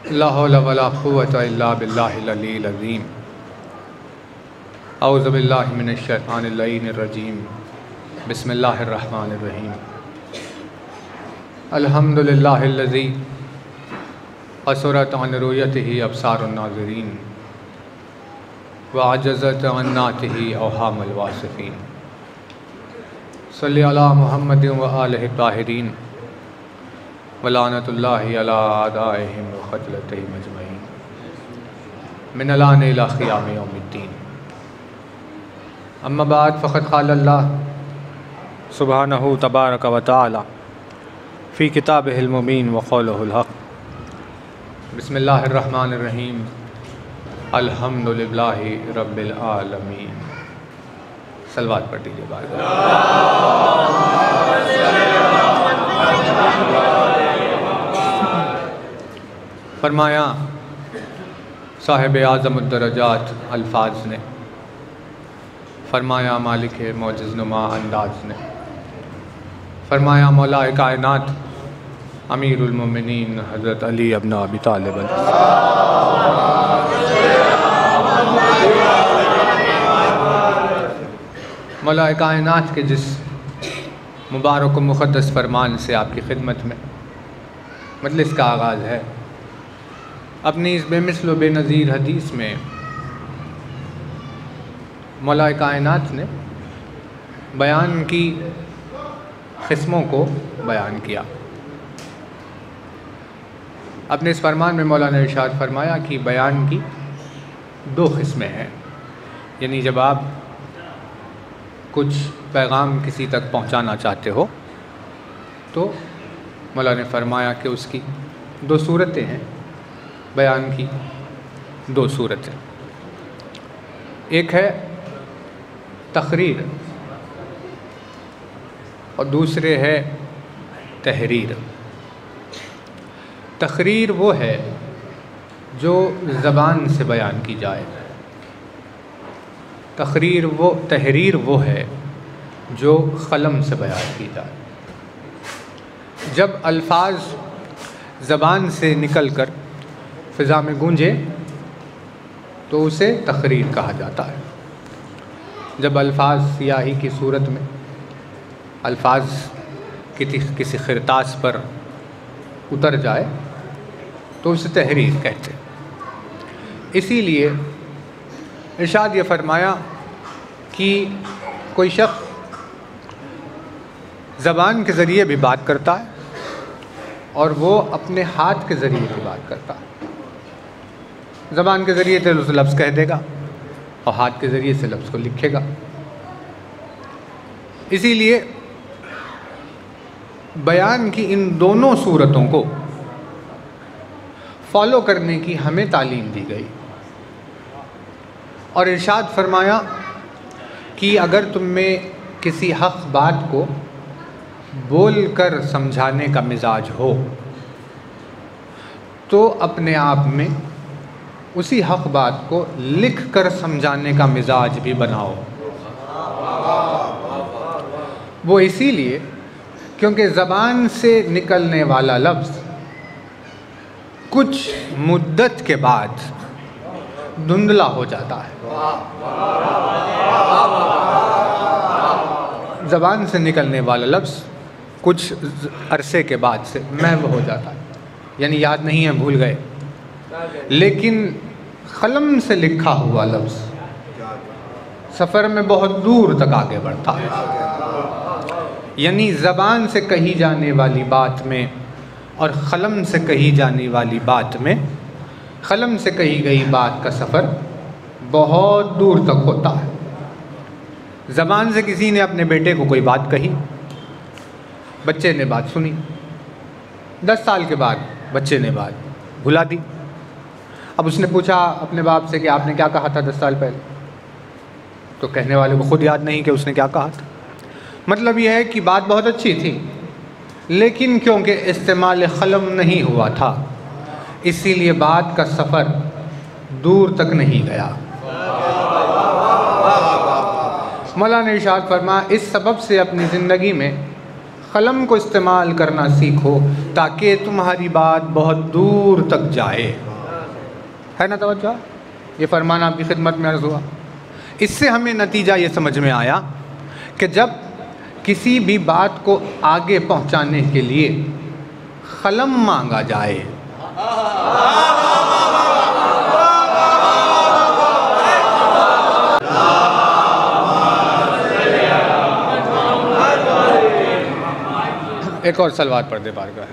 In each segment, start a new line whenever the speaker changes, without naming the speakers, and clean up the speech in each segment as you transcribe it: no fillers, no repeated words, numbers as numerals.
ला हौला वला कुव्वता इल्ला बिल्लाहिल अलील अज़ीम। औज़ु बिल्लाहि मिनश शैतानिर लईनिर रजीम। बिस्मिल्लाहिर रहमानिर रहीम। अल्हम्दुलिल्लाहिल्लज़ी असरत अन रुयतिही अब्सारुन नाज़िरीन व अजज़त अन नातिही अवहामुल वासिफ़ीन। सल्लि अला मुहम्मदिन व आलिहि ताहिरीन व लानतुल्लाहि अला आदाइहिम व क़त्लतिहिम अजमईन मिनल आन इला क़ियाम यौमिद्दीन। अम्मा बाद फ़क़द क़ाल अल्लाह सुब्हानहु तबारक व तआला फ़ी किताबिहिल मुबीन व क़ौलुहुल हक़। बिस्मिल्लाहिर रहमानिर रहीम। अल्हम्दुलिल्लाहि रब्बिल आलमीन। सलवात पढ़ दीजिए बार। फरमाया साहिब आज़मुद्दरजात अल्फाज ने, फरमाया मालिक मौजिज़ नुमा अंदाज ने, फरमाया मौलाए कायनात अमीरुल मोमिनीन हज़रत अली इब्न अबी तालिब। मौलाए कायनात के जिस मुबारक व मुक़द्दस फरमान से आपकी खिदमत में मजलिस का आगाज़ है, अपनी इस बेमिसल व बेनज़ीर हदीस में मौलाए कायनात ने बयान की क़िस्मों को बयान किया। अपने इस फरमान में मौला ने इरशाद फरमाया कि बयान की दो क़िस्में हैं, यानी जब आप कुछ पैगाम किसी तक पहुंचाना चाहते हो तो मौला ने फरमाया कि उसकी दो सूरतें हैं, बयान की दो सूरतें। एक है तक़रीर और दूसरे है तहरीर। तक़रीर वो है जो ज़बान से बयान की जाए, तहरीर वो है जो क़लम से बयान की जाए। जब अल्फाज ज़बान से निकल कर फ़िज़ा में गूंजे तो उसे तक़रीर कहा जाता है। जब अल्फाज सियाही की सूरत में अल्फाज किसी ख़िरतास पर उतर जाए तो उसे तहरीर कहते हैं। इसीलिए इरशाद ये फरमाया कि कोई शख्स ज़बान के ज़रिए भी बात करता है और वो अपने हाथ के ज़रिए भी बात करता है। ज़बान के ज़रिए तो उस लफ्ज़ कह देगा और हाथ के ज़रिए से लफ्ज़ को लिखेगा। इसीलिए बयान की इन दोनों सूरतों को फॉलो करने की हमें तालीम दी गई और इरशाद फरमाया कि अगर तुम में किसी हक़ बात को बोल कर समझाने का मिजाज हो तो अपने आप में उसी हक़ बात को लिख कर समझाने का मिजाज भी बनाओ। वो इसीलिए क्योंकि ज़बान से निकलने वाला लफ्ज़ कुछ मुद्दत के बाद धुंधला हो जाता है। ज़बान से निकलने वाला लफ्ज़ कुछ अरसे के बाद से महव हो जाता है, यानी याद नहीं है, भूल गए। लेकिन क़लम से लिखा हुआ लफ्ज़ सफ़र में बहुत दूर तक आगे बढ़ता है। यानी ज़बान से कही जाने वाली बात में और क़लम से कही जाने वाली बात में, क़लम से कही गई बात का सफ़र बहुत दूर तक होता है। ज़बान से किसी ने अपने बेटे को कोई बात कही, बच्चे ने बात सुनी, 10 साल के बाद बच्चे ने बात भुला दी। अब उसने पूछा अपने बाप से कि आपने क्या कहा था 10 साल पहले, तो कहने वाले को ख़ुद याद नहीं कि उसने क्या कहा था। मतलब यह है कि बात बहुत अच्छी थी, लेकिन क्योंकि इस्तेमाल क़लम नहीं हुआ था इसीलिए बात का सफ़र दूर तक नहीं गया। मौला ने इरशाद फरमाया इस सबब से अपनी ज़िंदगी में कलम को इस्तेमाल करना सीखो ताकि तुम्हारी बात बहुत दूर तक जाए। है ना तवज्जो? ये फरमान आपकी खिदमत में अर्ज़ हुआ। इससे हमें नतीजा ये समझ में आया कि जब किसी भी बात को आगे पहुंचाने के लिए कलम मांगा जाए एक और सलवात पढ़ दे बारगाह।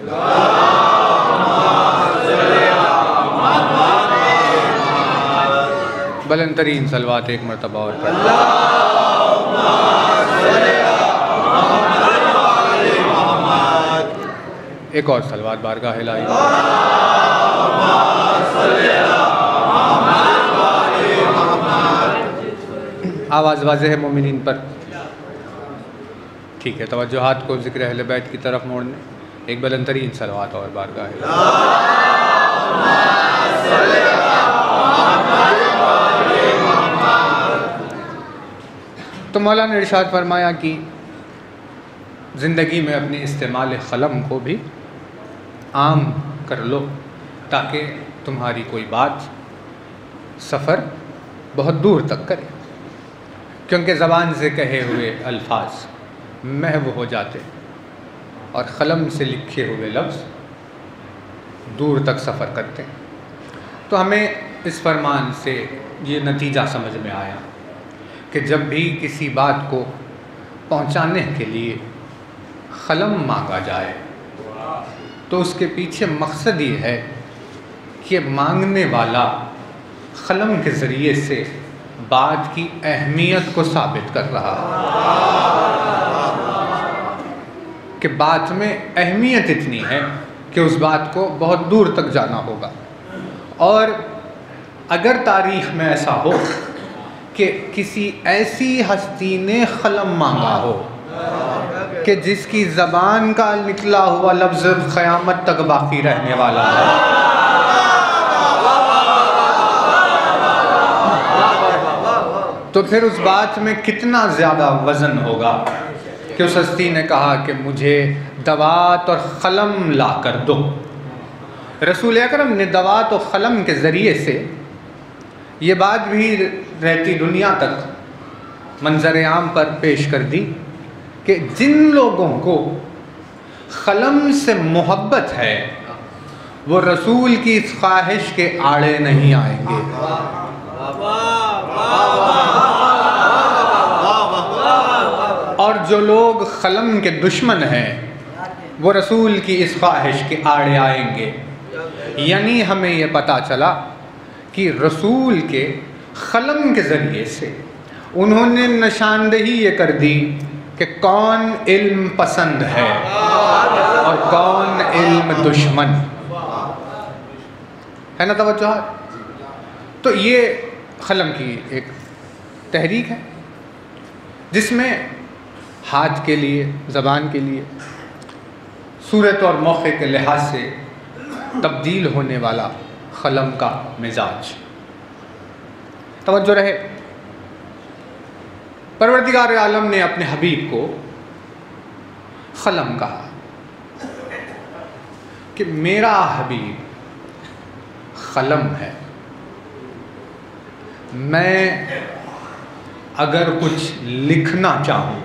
बुलंद तरीन सलवात एक मरतबा और पढ़। एक और सलवात बारगाह इलाही। आवाज़ वाज़ेह है मोमिनीन पर। ठीक है, तवज्जुहात को ज़िक्र अहले बैत की तरफ मोड़ने एक बुलंद तरीन सलवात और बारगाह है। तो मौलाना ने इरशाद फरमाया कि ज़िंदगी में अपने इस्तेमाल क़लम को भी आम कर लो ताकि तुम्हारी कोई बात सफ़र बहुत दूर तक करे, क्योंकि ज़बान से कहे हुए अल्फाज महव हो जाते और क़लम से लिखे हुए लफ्ज़ दूर तक सफ़र करते हैं। तो हमें इस फरमान से ये नतीजा समझ में आया कि जब भी किसी बात को पहुंचाने के लिए क़लम मांगा जाए तो उसके पीछे मकसद ये है कि मांगने वाला क़लम के ज़रिए से बात की अहमियत को साबित कर रहा है कि बात में अहमियत इतनी है कि उस बात को बहुत दूर तक जाना होगा। और अगर तारीख़ में ऐसा हो कि किसी ऐसी हस्ती ने क़लम मांगा हो कि जिसकी ज़बान का निकला हुआ लफ्ज़ क़यामत तक बाकी रहने वाला है, तो फिर उस बात में कितना ज़्यादा वज़न होगा कि उस हस्ती ने कहा कि मुझे दवात और क़लम ला कर दो। रसूल अकरम ने दवात और क़लम के ज़रिए से ये बात भी रहती दुनिया तक मंज़र आम पर पेश कर दी कि जिन लोगों को क़लम से मोहब्बत है वो रसूल की इस ख्वाहिश के आड़े नहीं आएंगे। और जो लोग क़लम के दुश्मन हैं वो रसूल की इस ख्वाहिश के आड़े आएंगे। यानी हमें ये पता चला कि रसूल के क़लम के ज़रिए से उन्होंने निशानदेही ये कर दी कि कौन इल्म पसंद है और कौन इल्म दुश्मन है। ना तवज्जो? तो ये क़लम की एक तहरीक है जिसमें हाथ के लिए, ज़बान के लिए, सूरत और मौके के लिहाज से तब्दील होने वाला क़लम का मिजाज। तवज्जो रहे, परवरदिगार आलम ने अपने हबीब को क़लम कहा कि मेरा हबीब क़लम है, मैं अगर कुछ लिखना चाहूँ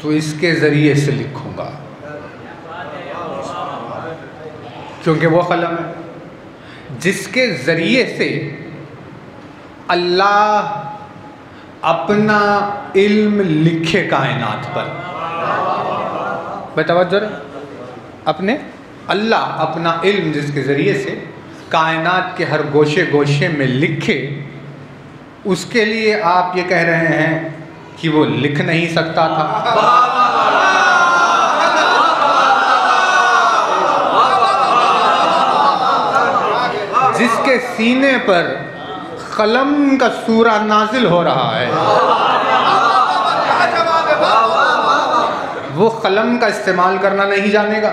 तो इसके ज़रिए से लिखूँगा, क्योंकि वो क़लम है जिसके ज़रिए से अल्लाह अपना इल्म लिखे कायनात पर। बेतवज्जो रहे, अपने अल्लाह अपना इल्म जिसके ज़रिए से कायनात के हर गोशे गोशे में लिखे, उसके लिए आप ये कह रहे हैं कि वो लिख नहीं सकता था। जिसके सीने पर क़लम का सूरा नाजिल हो रहा है वो क़लम का इस्तेमाल करना नहीं जानेगा।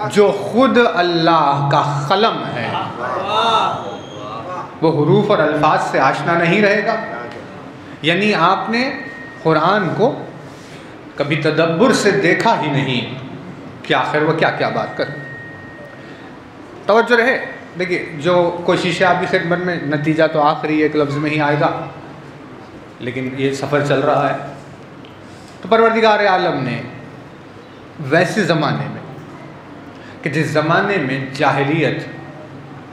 जो खुद अल्लाह का क़लम है वो हुरूफ और अल्फाज से आशना नहीं रहेगा। यानी आपने कुरान को कभी तदब्बुर से देखा ही नहीं कि आखिर वो क्या क्या बात कर। तवज्जो रहे। देखिए, जो कोशिश है आपकी खिदमत में, नतीजा तो आखिरी एक लफ्ज़ में ही आएगा, लेकिन ये सफ़र चल रहा है। तो परवरदिगार आलम ने वैसे ज़माने में कि जिस ज़माने में जाहिलियत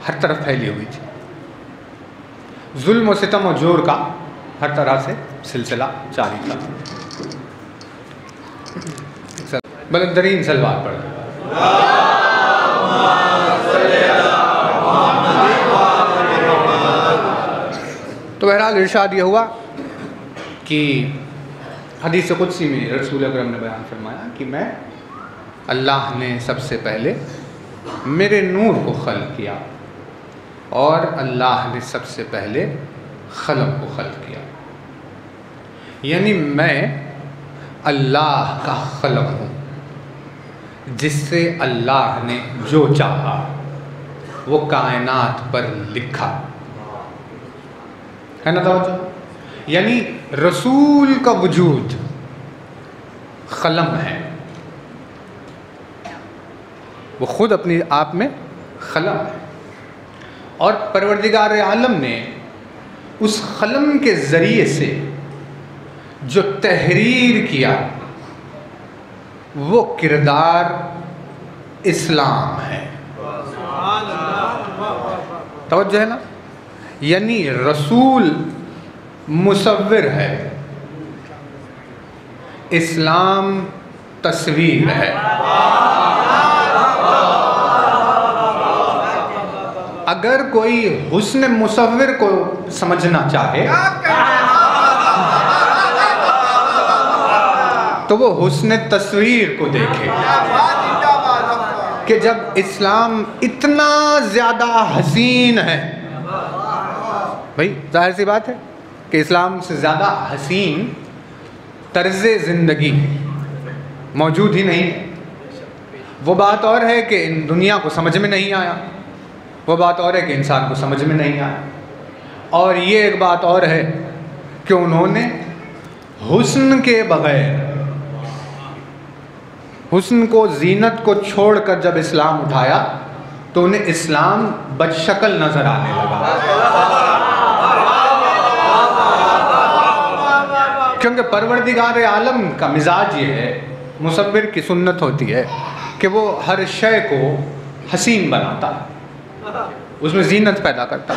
हर तरफ फैली हुई थी, जुल्म और सितम और जोर का हर तरह से सिलसिला जारी था, बुलंदतरीन सलवात पढ़ तो बहरहाल इरशाद ये हुआ कि हदीस कुदसी में रसूल अकरम ने बयान फरमाया कि मैं, अल्लाह ने सबसे पहले मेरे नूर को खल्क़ किया और अल्लाह ने सबसे पहले क़लम को खल्क़ किया, यानी मैं अल्लाह का क़लम हूँ जिससे अल्लाह ने जो चाहा वो कायनात पर लिखा है ना। तवज्जो, यानी रसूल का वजूद क़लम है, वो ख़ुद अपने आप में क़लम है, और परवरदिगार आलम ने उस क़लम के ज़रिए से जो तहरीर किया वो किरदार इस्लाम है। तवज्जो है ना, यानी रसूल मुसव्विर है, इस्लाम तस्वीर है। अगर कोई हुस्न मुसव्विर को समझना चाहे तो वो हुस्न तस्वीर को देखे कि जब इस्लाम इतना ज़्यादा हसीन है, भाई जाहिर सी बात है कि इस्लाम से ज़्यादा हसीन तर्ज़ ज़िंदगी मौजूद ही नहीं है। वो बात और है कि इन दुनिया को समझ में नहीं आया, वो बात और है कि इंसान को समझ में नहीं आया, और ये एक बात और है कि उन्होंने हुस्न के बग़ैर, हुस्न को, ज़ीनत को छोड़कर जब इस्लाम उठाया तो उन्हें इस्लाम बदशक्ल नज़र आने लगा, क्योंकि परवरदिगार आलम का मिजाज ये है, मुसव्विर की सुन्नत होती है कि वो हर शय को हसीन बनाता है, उसमें ज़ीनत पैदा करता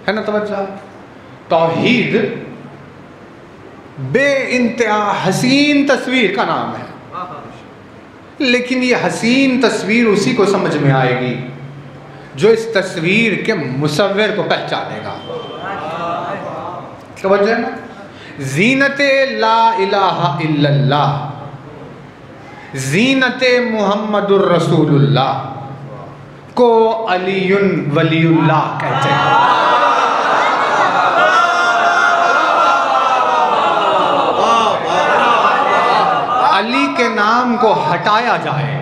है ना। तवज्जो, तौहीद बेइंतहा हसीन तस्वीर का नाम है, लेकिन ये हसीन तस्वीर उसी को समझ में आएगी जो इस तस्वीर के मुसव्विर को पहचानेगा। समझ रहे ना, ज़ीनते ला इलाहा इल्लल्लाह, ज़ीनते मुहम्मदुर रसूलुल्लाह को अलीयुन वलीउल्लाह कहते हैं। अली के नाम को हटाया जाए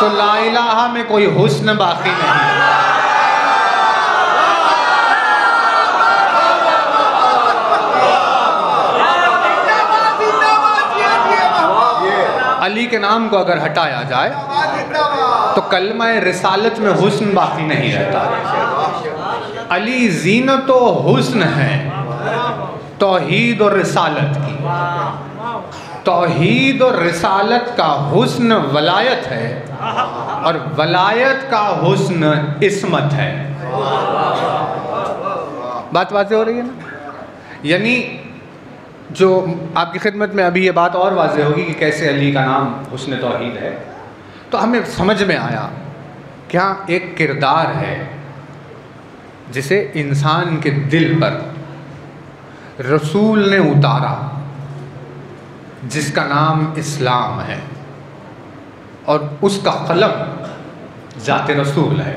तो ला इलाहा में कोई हुस्न बाकी नहीं। अली के नाम को अगर हटाया जाए तो कलमा रिसालत में हुस्न बाकी नहीं रहता। अली ज़ीनत व हुस्न है तौहीद और रिसालत की। तौहीद और रिसालत का हुस्न वलायत है और वलायत का हुस्न इस्मत है। बात वाज़ेह हो रही है ना। यानी जो आपकी खिदमत में अभी ये बात और वाज़ेह होगी कि कैसे अली का नाम हुस्न तौहीद है, तो हमें समझ में आया क्या एक किरदार है जिसे इंसान के दिल पर रसूल ने उतारा, जिसका नाम इस्लाम है, और उसका कलम ज़ाते रसूल है,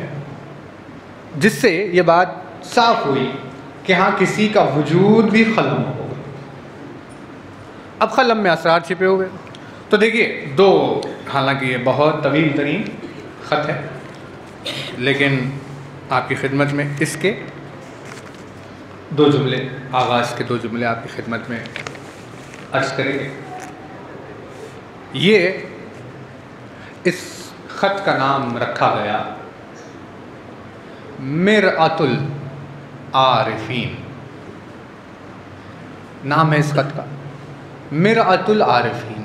जिससे ये बात साफ हुई कि हाँ किसी का वजूद भी कलम हो। अब कलम में असरार छिपे हुए। तो देखिए दो, हालांकि ये बहुत तवील तरीन ख़त है, लेकिन आपकी खिदमत में इसके दो जुमले, आगाज़ के दो जुमले आपकी खिदमत में अर्ज़ करेंगे। ये इस ख़त का नाम रखा गया मिरअतुल आरिफीन। नाम है इस ख़त का मिरअतुल आरिफीन।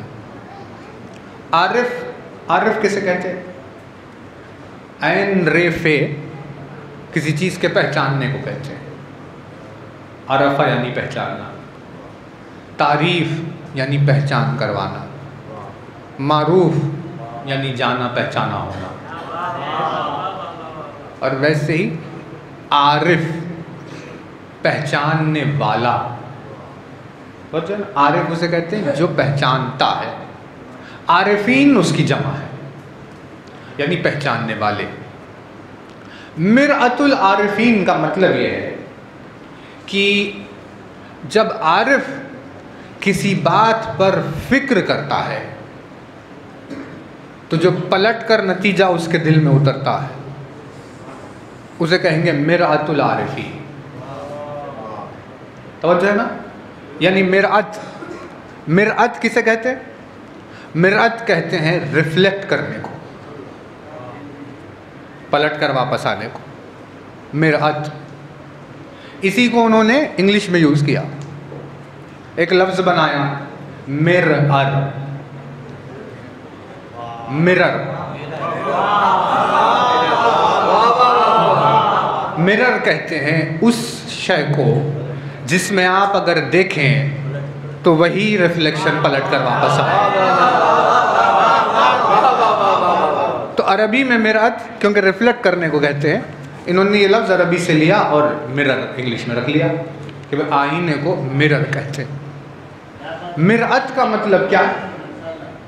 आरिफ किसे कहते हैं? ऐन रेफे किसी चीज़ के पहचानने को कहते हैं। अरफा यानी पहचानना, तारीफ यानी पहचान करवाना, मारूफ यानी जाना पहचाना होना। और वैसे ही आरिफ पहचानने वाला, आरिफ उसे कहते हैं जो पहचानता है। आरिफीन उसकी जमा है, यानी पहचानने वाले। मिरअतुल आरिफीन का मतलब यह है कि जब आरिफ किसी बात पर फिक्र करता है तो जो पलट कर नतीजा उसके दिल में उतरता है उसे कहेंगे मिरअतुल आरिफीन। तवज्जो है ना? यानी मिरअत किसे कहते हैं? मिरअत कहते हैं रिफ्लेक्ट करने को, पलट कर वापस आने को, मिरअत। इसी को उन्होंने इंग्लिश में यूज़ किया, एक लफ्ज़ बनाया मिरर। मिरर कहते हैं उस शय को जिसमें आप अगर देखें तो वही रिफ्लेक्शन पलट कर वापस आए। तो अरबी में मिरअत क्योंकि रिफ्लेक्ट करने को कहते हैं, इन्होंने ये लफ्ज़ अरबी से लिया और मिरर इंग्लिश में रख लिया कि भाई आईने को मिरर कहते हैं। मिरअत का मतलब क्या?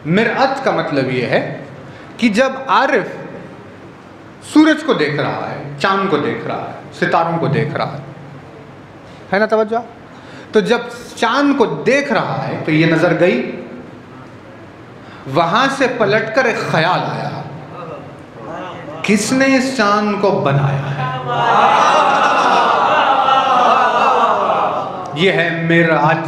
मिरअत का मतलब ये है कि जब आरिफ सूरज को देख रहा है, चांद को देख रहा है, सितारों को देख रहा है ना तवज्जो? तो जब चांद को देख रहा है तो ये नज़र गई, वहां से पलटकर एक ख्याल आया, किसने इस चांद को बनाया है? ये है मिरअत।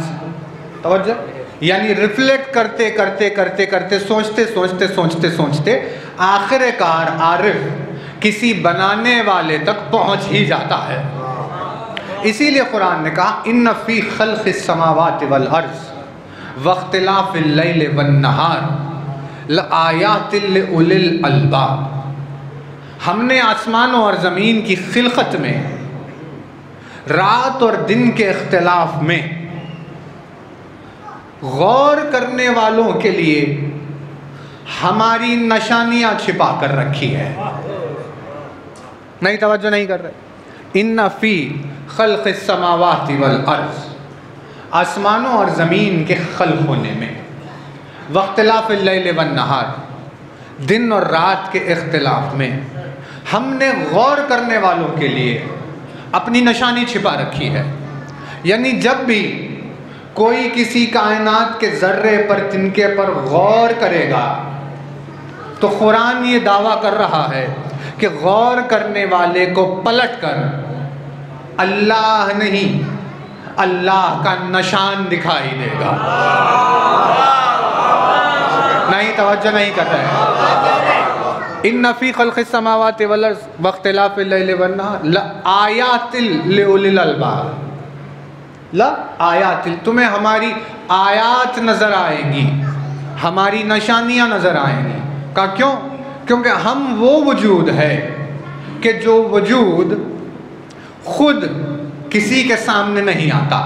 तवज्जो? यानी रिफ्लेक्ट करते करते करते करते सोचते सोचते सोचते सोचते आखिरकार आरिफ किसी बनाने वाले तक पहुंच ही जाता है। इसीलिए कुरान ने कहा इन्न फी खल्क़िस समावाति वल अर्ज़ वख्तिलाफ़िल लैल वन नहार लआयातिल लिउलिल अलबाब। हमने आसमानों और ज़मीन की खिलकत में, रात और दिन के इख्तिलाफ में गौर करने वालों के लिए हमारी निशानियां छिपा कर रखी है। नहीं, तवज्जो नहीं कर रहे। इन्ना फी खल्क़िस समावाति वल अर्ज़, आसमानों और ज़मीन के खल्क़ होने में, वख्तिलाफ़िल लैल वन नहार, दिन और रात के इख्तिलाफ में हमने गौर करने वालों के लिए अपनी निशानी छिपा रखी है। यानी जब भी कोई किसी कायनात के ज़र्रे पर, तिनके पर गौर करेगा तो कुरान ये दावा कर रहा है कि गौर करने वाले को पलट कर अल्लाह नहीं, अल्लाह का निशान दिखाई देगा। नहीं, तवज्जो नहीं कर रहे। इन्ना फी खल्क़िस समावाति वल अर्ज़ वख्तिलाफ़िल लैल वन नहार लआयातिल लिउलिल अलबाब। लआयातिल, तुम्हें हमारी आयात नज़र आएंगी, हमारी निशानियाँ नज़र आएंगी। का क्यों? क्योंकि हम वो वजूद है कि जो वजूद खुद किसी के सामने नहीं आता,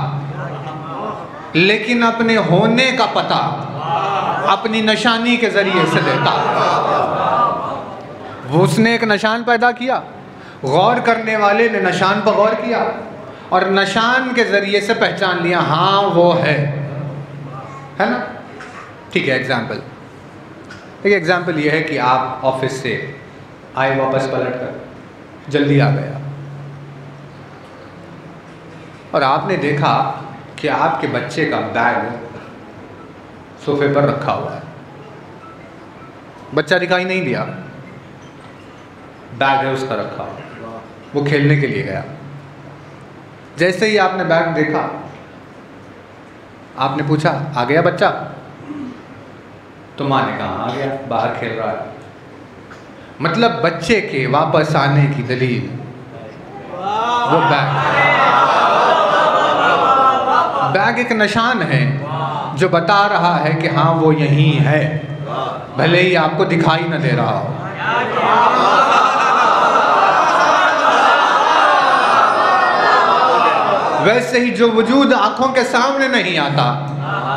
लेकिन अपने होने का पता अपनी निशानी के ज़रिए से देता। वो उसने एक निशान पैदा किया, गौर करने वाले ने निशान पर गौर किया और निशान के ज़रिए से पहचान लिया, हाँ वो है ना? ठीक है, एग्जाम्पल, एक एग्जाम्पल ये है कि आप ऑफिस से आए, वापस पलट कर जल्दी आ गया और आपने देखा कि आपके बच्चे का बैग सोफे पर रखा हुआ है। बच्चा दिखाई नहीं दिया, बैग है उसका रखा हुआ, वो खेलने के लिए गया। जैसे ही आपने बैग देखा, आपने पूछा आ गया बच्चा? तो माँ ने कहा आ गया, बाहर खेल रहा है। मतलब बच्चे के वापस आने की दलील वो बैग एक निशान है जो बता रहा है कि हाँ वो यहीं है, भले ही आपको दिखाई न दे रहा हो। वैसे ही जो वजूद आंखों के सामने नहीं आता,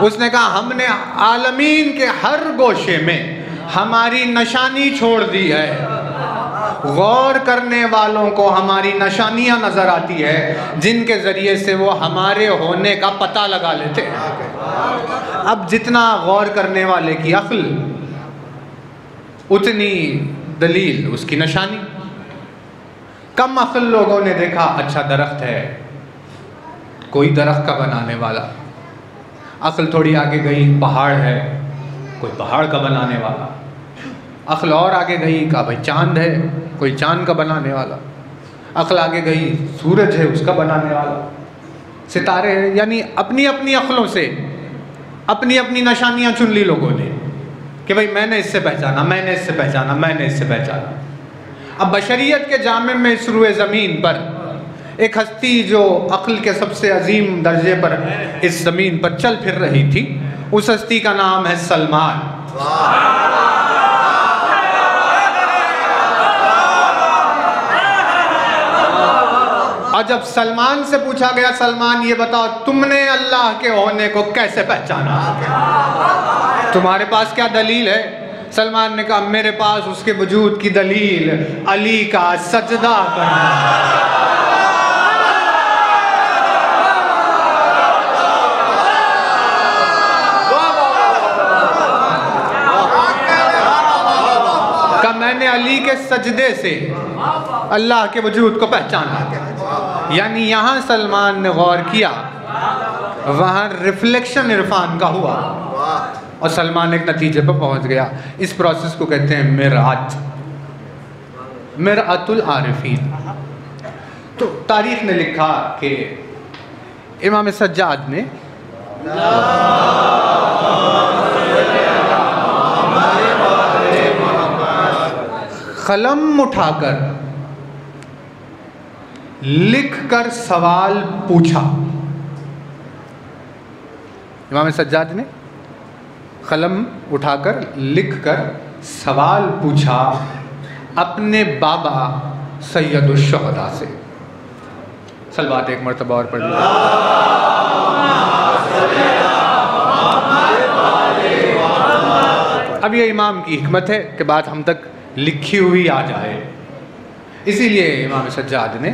उसने कहा हमने आलमीन के हर गोशे में हमारी निशानी छोड़ दी है। गौर करने वालों को हमारी निशानियां नजर आती है जिनके जरिए से वो हमारे होने का पता लगा लेते हैं। अब जितना गौर करने वाले की अक्ल उतनी दलील उसकी निशानी। कम अक्ल लोगों ने देखा अच्छा दरख्त है, कोई दरख्त का बनाने वाला। अक्ल थोड़ी आगे गई, पहाड़ है, कोई पहाड़ का बनाने वाला। अक्ल और आगे गई, कहा भाई चांद है, कोई चांद का बनाने वाला। अक्ल आगे गई, सूरज है, उसका बनाने वाला। सितारे हैं, यानी अपनी अपनी अक्लों से अपनी अपनी निशानियां चुन ली लोगों ने कि भाई मैंने इससे पहचाना, मैंने इससे पहचाना, मैंने इससे पहचाना। अब बशरियत के जामे में इस रुए ज़मीन पर एक हस्ती जो अक्ल के सबसे अजीम दर्जे पर इस ज़मीन पर चल फिर रही थी, उस हस्ती का नाम है सलमान। और जब सलमान से पूछा गया, सलमान ये बताओ तुमने अल्लाह के होने को कैसे पहचाना, तुम्हारे पास क्या दलील है? सलमान ने कहा मेरे पास उसके वजूद की दलील अली का सजदा करना। मैंने अली के सजदे से अल्लाह के वजूद को पहचाना। यानी यहाँ सलमान ने गौर किया, वहाँ रिफ्लेक्शन इरफान का हुआ और सलमान एक नतीजे पर पहुँच गया। इस प्रोसेस को कहते हैं मिरात, मिरातुल आरिफीन। तो तारीख ने लिखा कि इमाम सज्जाद ने कलम उठाकर लिखकर सवाल पूछा। इमाम सज्जाद ने कलम उठाकर लिखकर सवाल पूछा अपने बाबा सैयदुश शुहदा से। सलवात एक मरतबा और पढ़ लीजिए। अब ये इमाम की हिकमत है कि बात हम तक लिखी हुई आ जाए, इसीलिए इमाम सज्जाद ने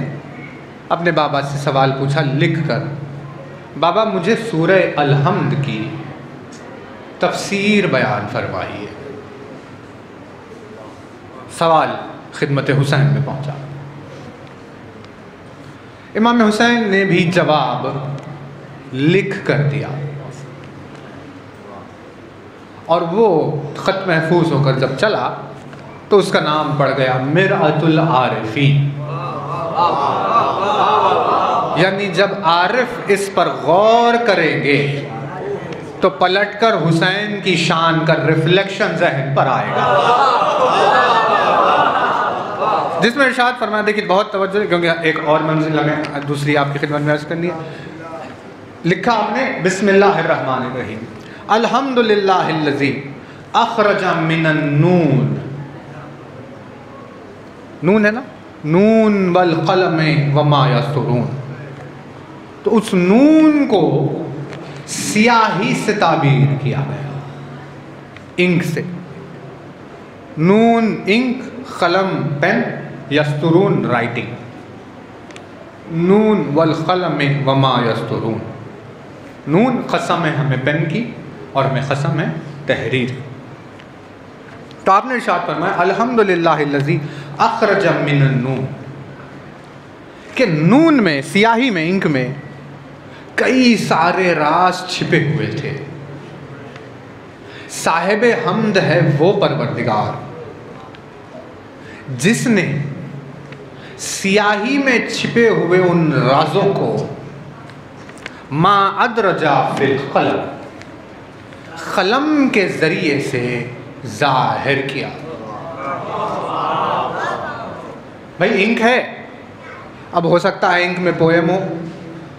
अपने बाबा से सवाल पूछा लिखकर, बाबा मुझे सूरह अल-हम्द की तफसीर बयान फरमाइए। सवाल खिदमत हुसैन में पहुंचा। इमाम हुसैन ने भी जवाब लिख कर दिया और वो ख़त महफूज होकर जब चला तो उसका नाम पड़ गया मिरातुल आरिफीन। यानी जब आरिफ इस पर गौर करेंगे तो पलटकर हुसैन की शान का रिफ्लेक्शन जहन पर आएगा। जिसमें इरशाद फरमाया, देखिए बहुत तवज्जो, क्योंकि एक और मंजिल हमें दूसरी आपकी खिदमत में अर्ज़ करनी है। लिखा हमने बिस्मिल्लाहिर्रहमानिर्रहीम, अल्हम्दुलिल्लाहिल्लज़ी अखरजा मिनन नून। नून है ना, नून वल क़लम वमा यस्तुरून। तो उस नून को स्याही से ताबीर किया गया, इंक से। नून इंक, कलम पेन, यस्तुरून राइटिंग। नून वल क़लम वमा यस्तुरून। नून कसम है हमें पेन की और हमें कसम है तहरीर। तो आपने इरशाद फरमाया अल्हम्दुलिल्लाहिल्लज़ी अखरजा मिनन नून, कि नून में, स्याही में, इंक में कई सारे राज छिपे हुए थे। साहिबे हम्द है वो परवरदिगार जिसने स्याही में छिपे हुए उन राजों को मा अदरजा फिल कलम, कलम के ज़रिए से ज़ाहिर किया। भाई इंक है, अब हो सकता है इंक में पोएम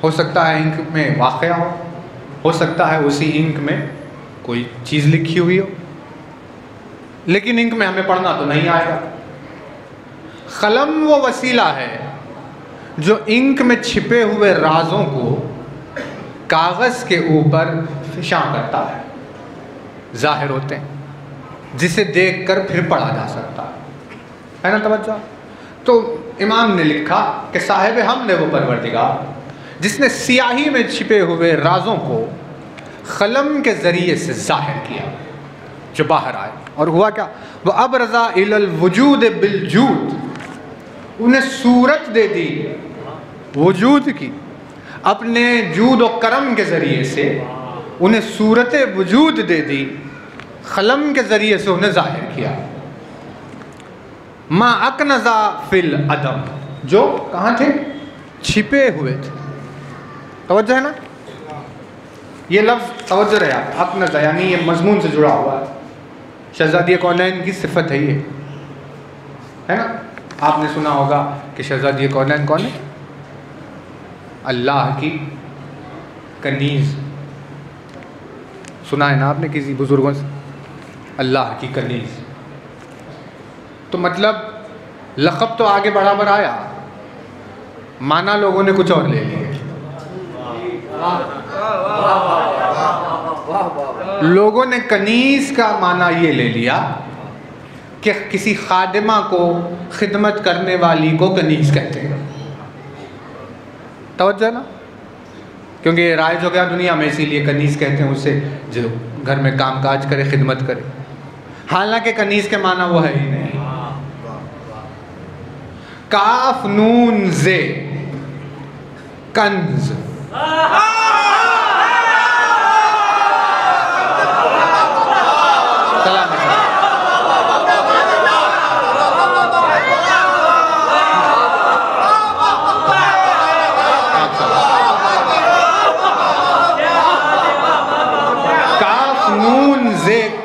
हो सकता है इंक में वाक़या हो सकता है उसी इंक में कोई चीज़ लिखी हुई हो, लेकिन इंक में हमें पढ़ना तो नहीं आएगा। कलम वो वसीला है जो इंक में छिपे हुए राजों को कागज़ के ऊपर फिशा करता है, ज़ाहिर होते हैं, जिसे देखकर फिर पढ़ा जा सकता है ना। तवज्जो। तो इमाम ने लिखा कि साहिब हमद वो परवरदिगार जिसने स्याही में छिपे हुए राजों को कलम के ज़रिए से ज़ाहिर किया, जो बाहर आए। और हुआ क्या? वह अब रज़ा इलल वजूद बिलजूद, उन्हें सूरत दे दी वजूद की, अपने जूद और करम के ज़रिए से उन्हें सूरत वजूद दे दी, कलम के ज़रिए से उन्हें ज़ाहिर किया। मा अकनज़ा फिल अदम, जो कहाँ थे? छिपे हुए थे। तवज्जो है ना, ये लफ्ज़ तवज्जो रहे आप। अकनज़ा यानी ये मज़मून से जुड़ा हुआ है, शहज़ादी कौनैन की सिफत है ये, है ना। आपने सुना होगा कि शहज़ादी कौनैन कौन है? अल्लाह की कनीज़। सुना है ना आपने किसी बुज़ुर्गों से, अल्लाह की कनीज़। तो मतलब लक़ब तो आगे बराबर आया, माना लोगों ने कुछ और ले लिया। लोगों ने कनीज़ का माना ये ले लिया कि किसी खादिमा को खिदमत करने वाली को कनीज़ कहते हैं। तवज्जो ना, क्योंकि ये राइज हो गया दुनिया में, इसीलिए कनीज़ कहते हैं उसे जो घर में काम काज करे, खिदमत करे। हालांकि कनीज़ के माना वो है ही नहीं। काफ नून जे कंज,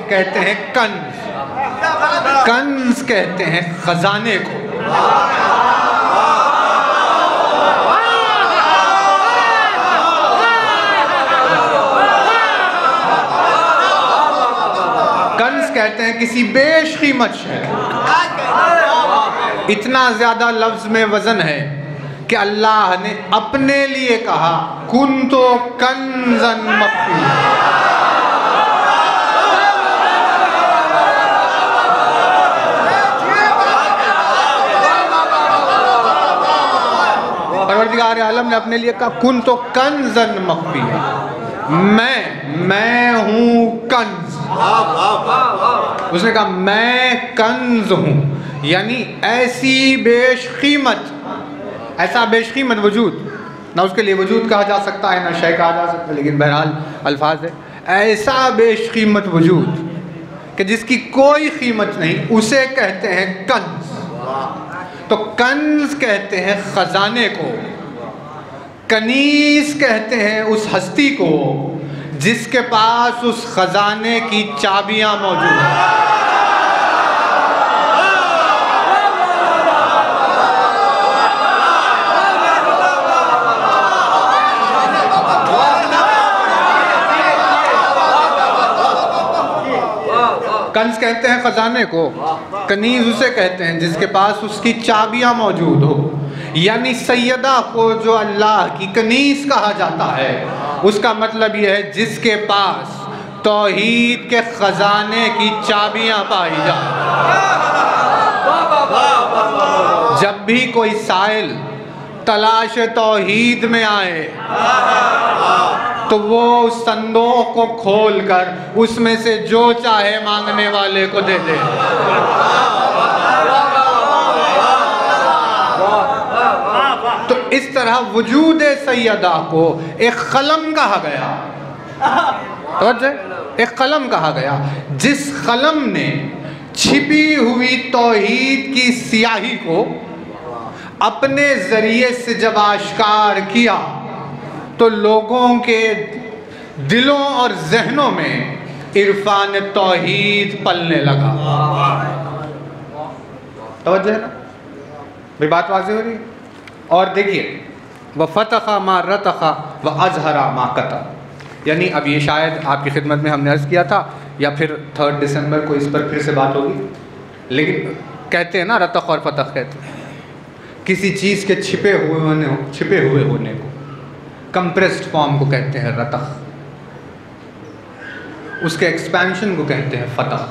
कहते हैं कंज, कंज कहते हैं खजाने को। कंज कहते हैं किसी बेशकीमत शय, इतना ज्यादा लफ्ज में वजन है कि अल्लाह ने अपने लिए कहा कुन्तु कंजन मखफूजा। परवरदिगार आलम ने अपने लिए कहा कुन तो कंजन मखफिया, मैं हूँ कंज। उसने कहा मैं कंज हूँ, यानी ऐसी बेशकीमत, ऐसा बेशकीमत वजूद, ना उसके लिए वजूद कहा जा सकता है ना शय कहा जा सकता है, लेकिन बहरहाल अल्फाज है, ऐसा बेशकीमत वजूद कि जिसकी कोई कीमत नहीं, उसे कहते हैं कंज। तो कंज कहते हैं खजाने को, कनीज़ कहते हैं उस हस्ती को जिसके पास उस खजाने की चाबियां मौजूद हैं। कंज कहते हैं खजाने को, कनीज़ उसे कहते हैं जिसके पास उसकी चाबियां मौजूद हो। यानी सैयदा को जो अल्लाह की कनीज़ कहा जाता है, उसका मतलब यह है जिसके पास तौहीद के खजाने की चाबियां पाई जाए। जब भी कोई साइल तलाश तौहीद में आए तो वो उस संदूक को खोलकर उसमें से जो चाहे मांगने वाले को दे दे। तो इस तरह वजूद सैयदा को एक कलम कहा गया, तो एक कलम कहा गया जिस कलम ने छिपी हुई तौहीद की स्याही को अपने ज़रिए से जब आश्कार किया तो लोगों के दिलों और जहनों में इरफान तौहीद पलने लगा। तवज्जो है ना भाई, बात वाज़ेह हो रही है। और देखिए व फतखा मा रतखा व अजहरा मा कता, यानी अब ये शायद आपकी खिदमत में हमने अर्ज़ किया था या फिर 3 दिसंबर को इस पर फिर से बात होगी, लेकिन कहते हैं ना रतख और फतख कहते हैं किसी चीज़ के छिपे हुए होने को, कंप्रेस्ड फॉर्म को कहते हैं रतख, उसके एक्सपेंशन को कहते हैं फतख।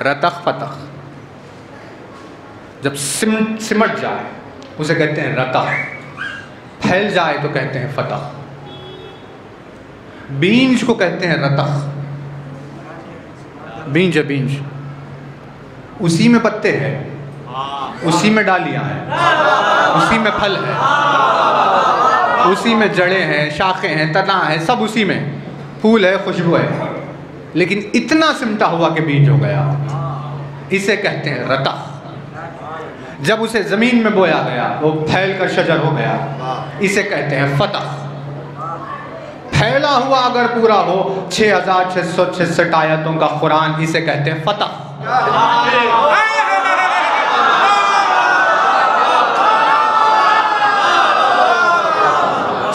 रतख फतख जब सिमट जाए उसे कहते हैं रतख, फैल जाए तो कहते हैं फतख। बीज को कहते हैं रतख, बीज है बीज, उसी में पत्ते हैं, उसी में डालियां हैं, उसी में फल है, उसी में जड़ें हैं, शाखें हैं, तना है, सब उसी में, फूल है, खुशबू है, लेकिन इतना सिमटा हुआ कि बीज हो गया, इसे कहते हैं रतख। जब उसे ज़मीन में बोया गया वो फैल कर शजर हो गया, इसे कहते हैं फतह। फैला हुआ अगर पूरा हो 6666 आयतों का कुरान, इसे कहते हैं फतह।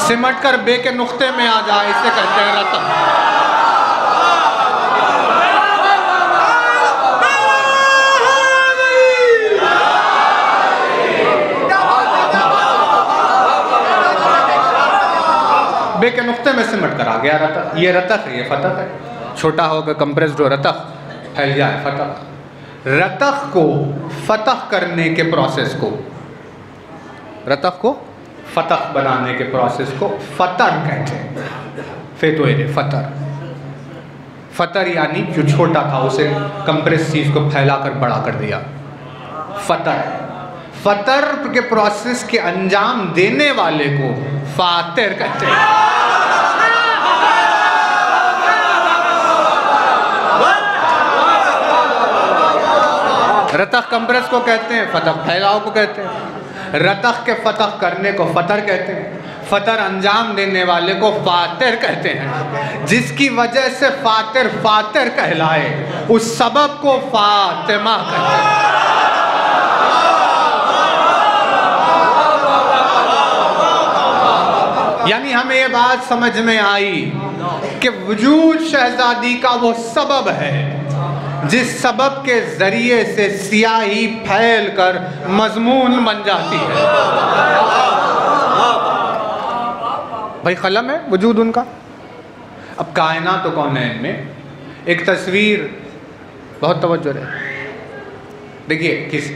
सिमट कर बे के नुक्ते में आ जाए, इसे कहते हैं रतह। बे के नुक्ते में सिमट कर आ गया रतख। ये रतख है, ये फतह है। छोटा होकर कंप्रेस्ड हो रतख, फैल जाए फतह। रतख को फतह करने के प्रोसेस को, रतख को फतह बनाने के प्रोसेस को फतर कहते हैं। फेतोए फतर, फतर यानी जो छोटा था उसे कंप्रेस चीज को फैला कर बड़ा कर दिया, फतर। फतर के प्रोसेस के अंजाम देने वाले को फातिर कहते हैं। रतख कंप्रेस को कहते हैं, फतह फैलाव को कहते हैं। रतख के फतह करने को फतर कहते हैं, फतर अंजाम देने वाले को फातिर कहते हैं। जिसकी वजह से फातिर फातिर कहलाए उस सबब को फातिमा कहते हैं। यानी हमें ये बात समझ में आई कि वजूद शहजादी का वो सबब है जिस सबब के जरिए से सियाही फैल कर मजमून बन जाती है। भाई कलम है वजूद उनका। अब कायनात कौनैन में एक तस्वीर बहुत तवज्जो रहे। देखिए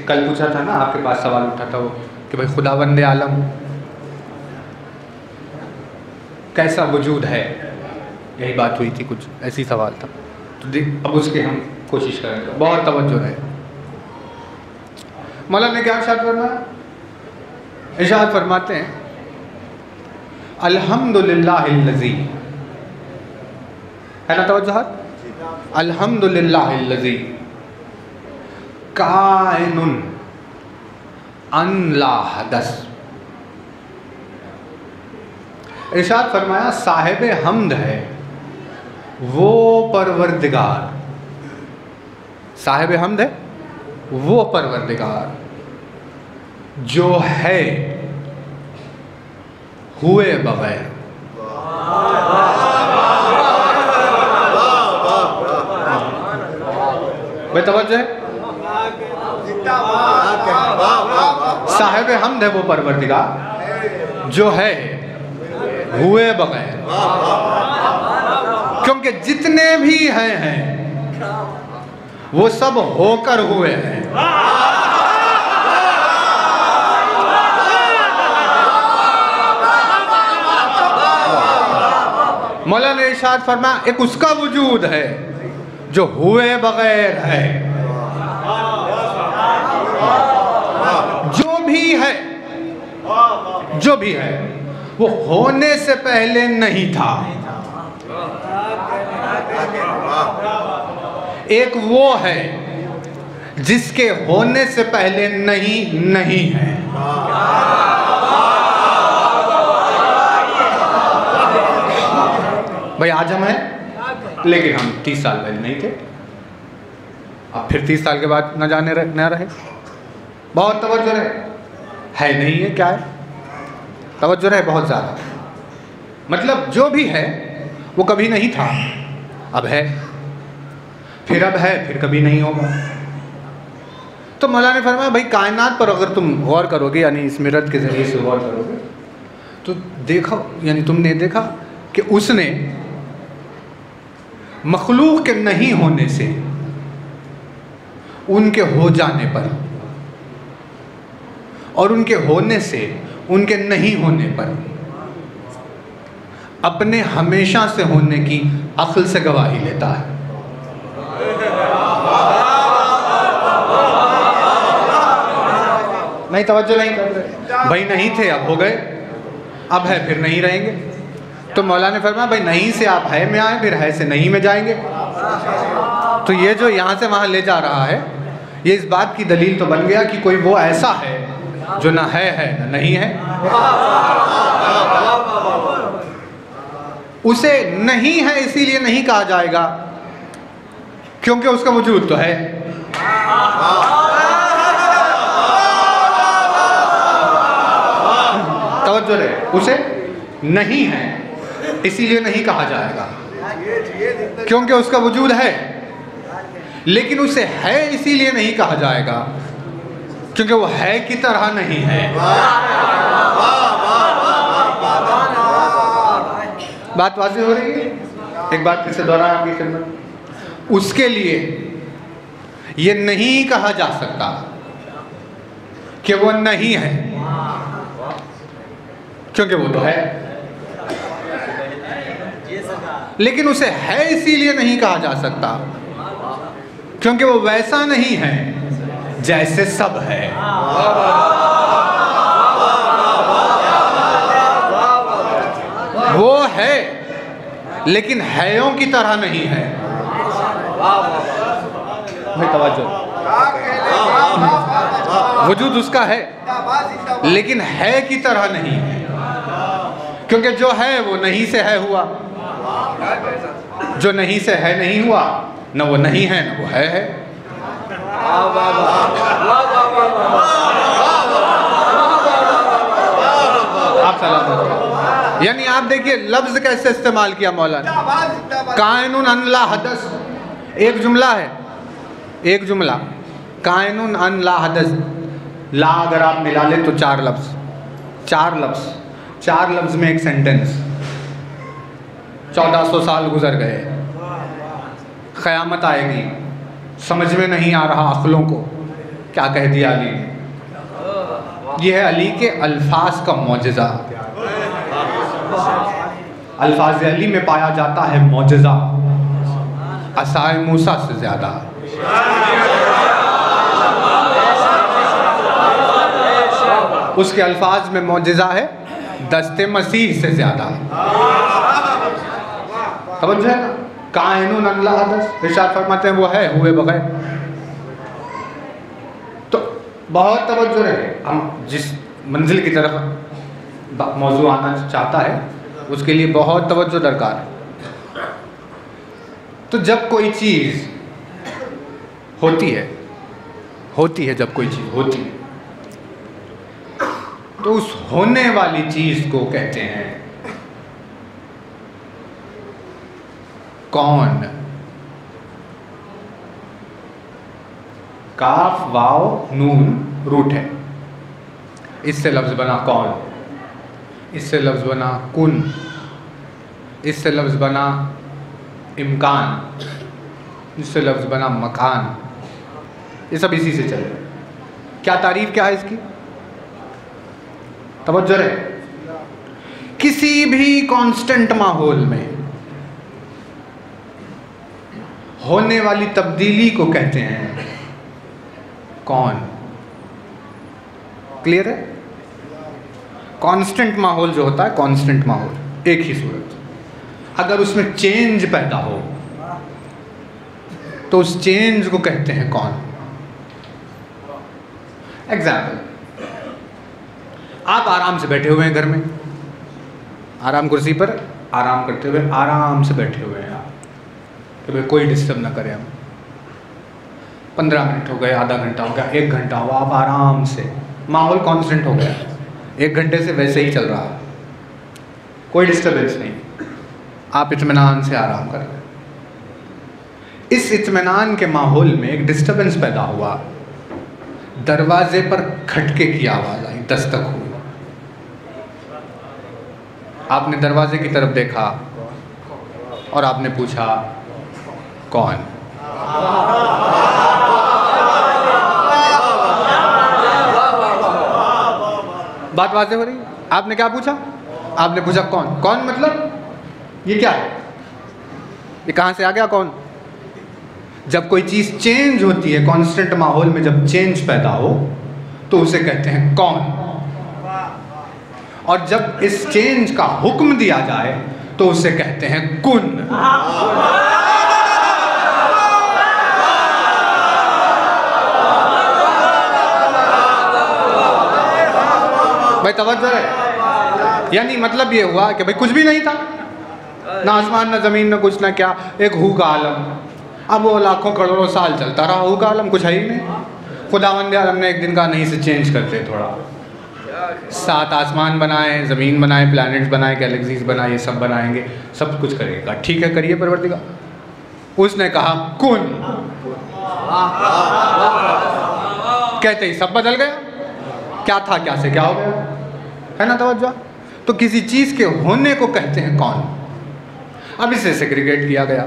कल पूछा था ना, आपके पास सवाल उठा था वो कि भाई खुदावंद आलम कैसा वजूद है, यही बात हुई थी, कुछ ऐसी सवाल था। तो अब उसके हम कोशिश करेंगे, बहुत तवज्जो रहे। मौलाना ने क्या इरशाद फरमाया? इरशाद फरमाते हैं अल्हम्दुलिल्लाहिल्लज़ी, है ना तवज्जुहात? अल्हम्दुलिल्लाहिल्लज़ी काइनुन अन ला हदस। इरशाद फरमाया साहिब हम्द है वो परवरदिगार, साहिब हम्द है वो परवरदिगार जो है हुए बगैर। भाई तवज्जो है, साहिब हम्द है वो परवरदिगार जो है हुए बगैर, क्योंकि जितने भी हैं वो सब होकर हुए हैं। मौलाना ने इरशाद फरमाया एक उसका वजूद है जो हुए बगैर है, जो भी है वो होने से पहले नहीं था। एक वो है जिसके होने से पहले नहीं है। भाई आज हम हैं, लेकिन हम 30 साल पहले नहीं थे। अब फिर 30 साल के बाद न जाने न रहे। बहुत तवज्जो है नहीं है, क्या है, तवज्जो है बहुत ज़्यादा। मतलब जो भी है वो कभी नहीं था, अब है, फिर अब है, फिर कभी नहीं होगा। तो मौलाना ने फरमाया भाई कायनात पर अगर तुम गौर करोगे, यानी इस मिरर के ज़रिए से गौर करोगे, तो देखो, यानी तुमने देखा कि उसने मखलूक के नहीं होने से उनके हो जाने पर और उनके होने से उनके नहीं होने पर अपने हमेशा से होने की अक्ल से गवाही लेता है। नहीं, तवज्जो नहीं कर रहे भाई। नहीं थे, अब हो गए, अब है, फिर नहीं रहेंगे। तो मौलाना ने फरमाया भाई नहीं से आप है में आए, फिर है से नहीं में जाएंगे। तो ये जो यहाँ से वहाँ ले जा रहा है, ये इस बात की दलील तो बन गया कि कोई वो ऐसा है जो ना है ना नहीं है। उसे नहीं है इसीलिए नहीं कहा जाएगा क्योंकि उसका वजूद तो है। तवज्जो रहे, उसे नहीं है इसीलिए नहीं कहा जाएगा क्योंकि उसका वजूद है, लेकिन उसे है इसीलिए नहीं कहा जाएगा क्योंकि वो है की तरह नहीं है। बात वाज़ेह हो रही है? एक बात फिर से दोहराएं आपकी खिदमत। उसके लिए ये नहीं कहा जा सकता कि वो नहीं है क्योंकि वो तो है, लेकिन उसे है इसीलिए नहीं कहा जा सकता क्योंकि वो वैसा नहीं है जैसे सब है। वो है लेकिन हैयों की तरह नहीं है। तवज्जो, वजूद उसका है लेकिन है की तरह नहीं है क्योंकि जो है वो नहीं से है हुआ, जो नहीं से है नहीं हुआ, न वो नहीं है न वो है। आप सलाम। यानी आप देखिए लफ्ज कैसे इस्तेमाल किया मौलाना। कायनुन अन ला हदस, एक जुमला है, एक जुमला, कायनुन अन ला हदस। ला अगर आप मिला ले तो चार लफ्ज, चार लफ्ज, चार लफ्ज में एक सेंटेंस। 1400 साल गुजर गए, क़यामत आएगी, समझ में नहीं आ रहा अक्लों को क्या कह दिया अली ने। यह है अली के अल्फाज का मौजज़ा। अल्फाज अली में पाया जाता है मौजज़ा असाए मूसा से ज़्यादा। उसके अल्फाज में मौजज़ा है दस्ते मसीह से ज़्यादा। समझ है ना? कायनुन अल्लाह हदस, इरशाद फरमाते हैं वो है हुए बगैर। तो बहुत तवज्जो रहे, हम जिस मंजिल की तरफ मौजू आना चाहता है उसके लिए बहुत तवज्जो दरकार है। तो जब कोई चीज़ होती है, जब कोई चीज़ होती है तो उस होने वाली चीज़ को कहते हैं कौन। काफ वाव नून रूट है, इससे लफ्ज़ बना कौन, इससे लफ्ज़ बना कुन, इससे लफ्ज़ बना इम्कान, इससे लफ्ज़ बना मकान। ये सब इसी से चले। क्या तारीफ़ क्या है इसकी? तवज्जो रहे, किसी भी कांस्टेंट माहौल में होने वाली तब्दीली को कहते हैं कौन। क्लियर है? कांस्टेंट माहौल जो होता है, कांस्टेंट माहौल एक ही सूरत, अगर उसमें चेंज पैदा हो तो उस चेंज को कहते हैं कौन। एग्जाम्पल, आप आराम से बैठे हुए हैं घर में, आराम कुर्सी पर आराम करते हुए आराम से बैठे हुए हैं आप, कि भाई कोई डिस्टर्ब ना करे हम। 15 मिनट हो गए, आधा घंटा हो गया, 1 घंटा हुआ, आप आराम से, माहौल कॉन्स्टेंट हो गया, 1 घंटे से वैसे ही चल रहा है, कोई डिस्टर्बेंस नहीं, आप इत्मीनान से आराम कर रहे हैं। इस इत्मीनान के माहौल में एक डिस्टर्बेंस पैदा हुआ, दरवाजे पर खटके की आवाज़ आई, दस्तक हुई। आपने दरवाजे की तरफ देखा और आपने पूछा कौन? बात वाज़ेह हो रही है? आपने क्या पूछा? आपने पूछा कौन? कौन मतलब ये क्या है? ये कहाँ से आ गया कौन? जब कोई चीज़ चेंज होती है, कांस्टेंट माहौल में जब चेंज पैदा हो तो उसे कहते हैं कौन। और जब इस चेंज का हुक्म दिया जाए तो उसे कहते हैं कुन। भाई तवज्जो है, यानी मतलब ये हुआ कि भाई कुछ भी नहीं था, ना आसमान ना ज़मीन ना कुछ ना क्या, एक हू का आलम। अब वो लाखों करोड़ों साल चलता रहा हू का आलम, कुछ है ही नहीं। खुदावंद आलम ने एक दिन कहा नहीं से चेंज करते थोड़ा, 7 आसमान बनाए, ज़मीन बनाए, प्लैनेट्स बनाए, गैलेक्सीज बनाए, ये सब बनाएंगे, सब कुछ करेगा। ठीक है करिए परवरदिगार। उसने कहा कुन, कहते ही सब बदल गया। क्या था क्या से क्या हो गया, है ना तवज्जो। तो किसी चीज़ के होने को कहते हैं कौन। अब इसे सेग्रीगेट किया गया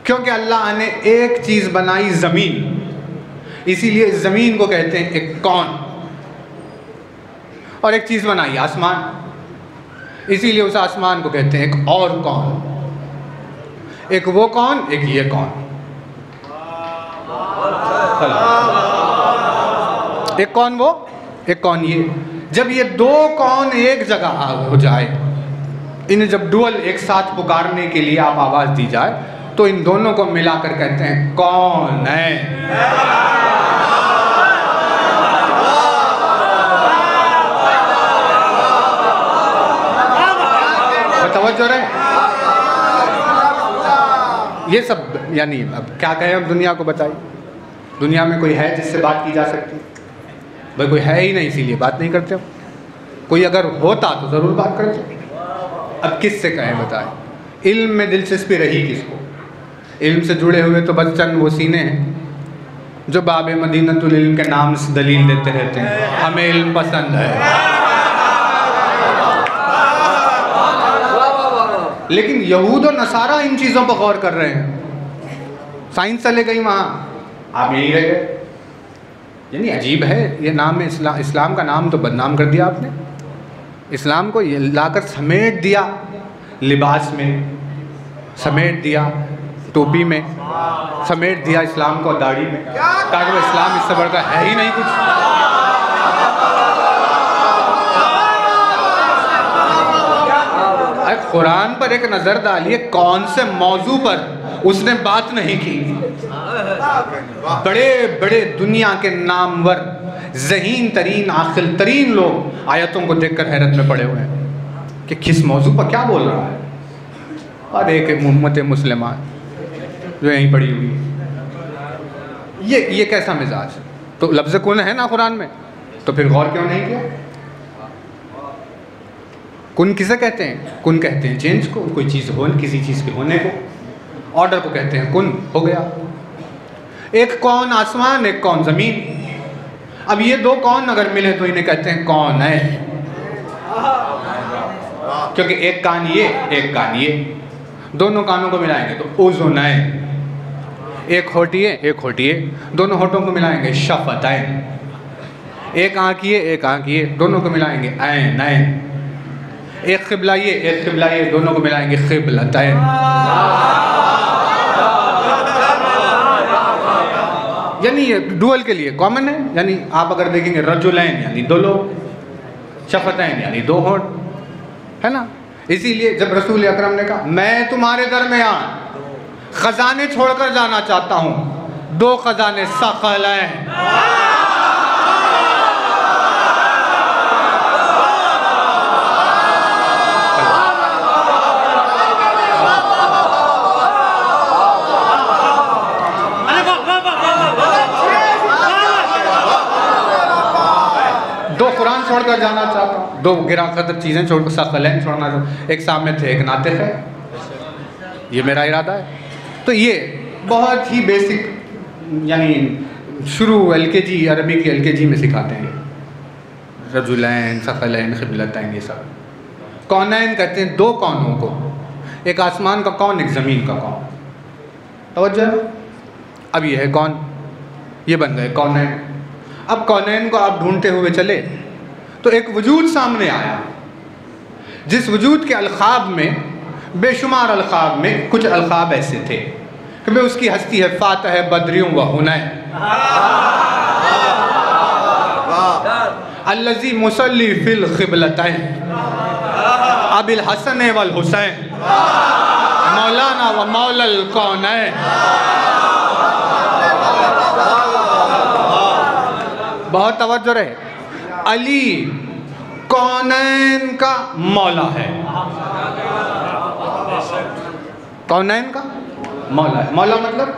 क्योंकि अल्लाह ने एक चीज़ बनाई ज़मीन, इसीलिए ज़मीन को कहते हैं एक कौन, और एक चीज़ बनाई आसमान, इसीलिए उस आसमान को कहते हैं एक और कौन। एक वो कौन, एक ये कौन। एक कौन वो, एक कौन ये। जब ये 2 कौन एक जगह हो जाए, इन्हें जब डुअल एक साथ पुकारने के लिए आप आवाज़ दी जाए तो इन दोनों को मिलाकर कहते हैं कौन है। तवज्जो रहे, ये सब यानी अब क्या कहें, अब दुनिया को बताइए, दुनिया में कोई है जिससे बात की जा सकती? भाई कोई है ही नहीं, इसीलिए बात नहीं करते हो। कोई अगर होता तो ज़रूर बात करते। अब किससे कहें बताएं? इल्म में दिलचस्पी रही किसको? इल्म से जुड़े हुए तो बस चंद वो सीने हैं जो बाब मदीनतुल इल्म के नाम से दलील देते रहते हैं, हमें इल्म पसंद है। लेकिन यहूद और नसारा इन चीज़ों पर गौर कर रहे हैं। साइंस चले गई वहाँ, आप यहीं रह गए। यानी अजीब है, ये नाम है इस्लाम का नाम तो बदनाम कर दिया आपने। इस्लाम को ये लाकर समेट दिया, लिबास में समेट दिया, टोपी में समेट दिया इस्लाम को, दाढ़ी में, ताकि वो इस्लाम इससे बढ़कर है ही नहीं कुछ। कुरान पर एक नज़र डालिए, कौन से मौजू पर उसने बात नहीं की। बड़े बड़े दुनिया के नामवर ज़हीन तरीन आखिल तरीन लोग आयतों को देखकर हैरत में पड़े हुए हैं कि किस मौजू पर क्या बोल रहा है। और एक उम्मत मुसलमान जो यहीं पड़ी हुई है, ये कैसा मिजाज। तो लफ्ज़ कुन है ना कुरान में, तो फिर गौर क्यों नहीं किया? कुन किसे कहते हैं? कुन कहते हैं चेंज को, कोई चीज़ हो, किसी चीज़ के होने को, ऑर्डर को कहते हैं कुन, हो गया। एक कौन आसमान, एक कौन ज़मीन। अब ये 2 कौन अगर मिले तो इन्हें कहते हैं कौन है, क्योंकि एक कान ये, एक कान ये, दोनों कानों को मिलाएंगे तो उज़ुन है। एक होठ ये, एक होठ ये, दोनों होठों को मिलाएंगे शफ़तैन। एक आँख ये, एक आँख ये, दोनों को मिलाएंगे ऐन ऐन। एक क़िबला ये, एक क़िबला ये, दोनों को मिलाएंगे क़िबलतैन। यानी ये डुअल के लिए कॉमन है। यानी आप अगर देखेंगे रजुलैन यानी 2 लोग, शफ़तैन यानी 2 होठ, है ना। इसीलिए जब रसूल अकरम ने कहा मैं तुम्हारे दरमियान ख़ज़ाने छोड़कर जाना चाहता हूँ, 2 ख़ज़ाने सक़लैन। छोड़कर जाना चाहता हूँ, 2 गिरा खतर चीज़ें छोड़कर सकलैन छोड़ना चाहता हूँ, एक सामने थे एक नाते है, ये मेरा इरादा है। तो ये बहुत ही बेसिक, यानी शुरू LKG अरबी की LKG में सिखाते हैं, रजुलैन, सकलैन, क़िबलतैन, ये सब। कौनैन कहते हैं 2 कौनों को, एक आसमान का कौन, एक ज़मीन का कौन। तवज्जो। अब ये है कौन, ये बन गए कौनैन। अब कौनैन को आप ढूंढते हुए चले तो एक वजूद सामने आया, जिस वजूद के अलखाब में, बेशुमार अलखाब में कुछ अलखाब ऐसे थे कि भाई उसकी हस्ती है फातह बदरियों व हुनैन, अल्लज़ी मुसल्ली फिल क़िबलतैन, अबिल हसन वल हुसैन, मौलाना व मौलल कौनैन। बहुत तवज्जो रहे, अली कौनैन का मौला है, कौनैन का मौला है। मौला मतलब,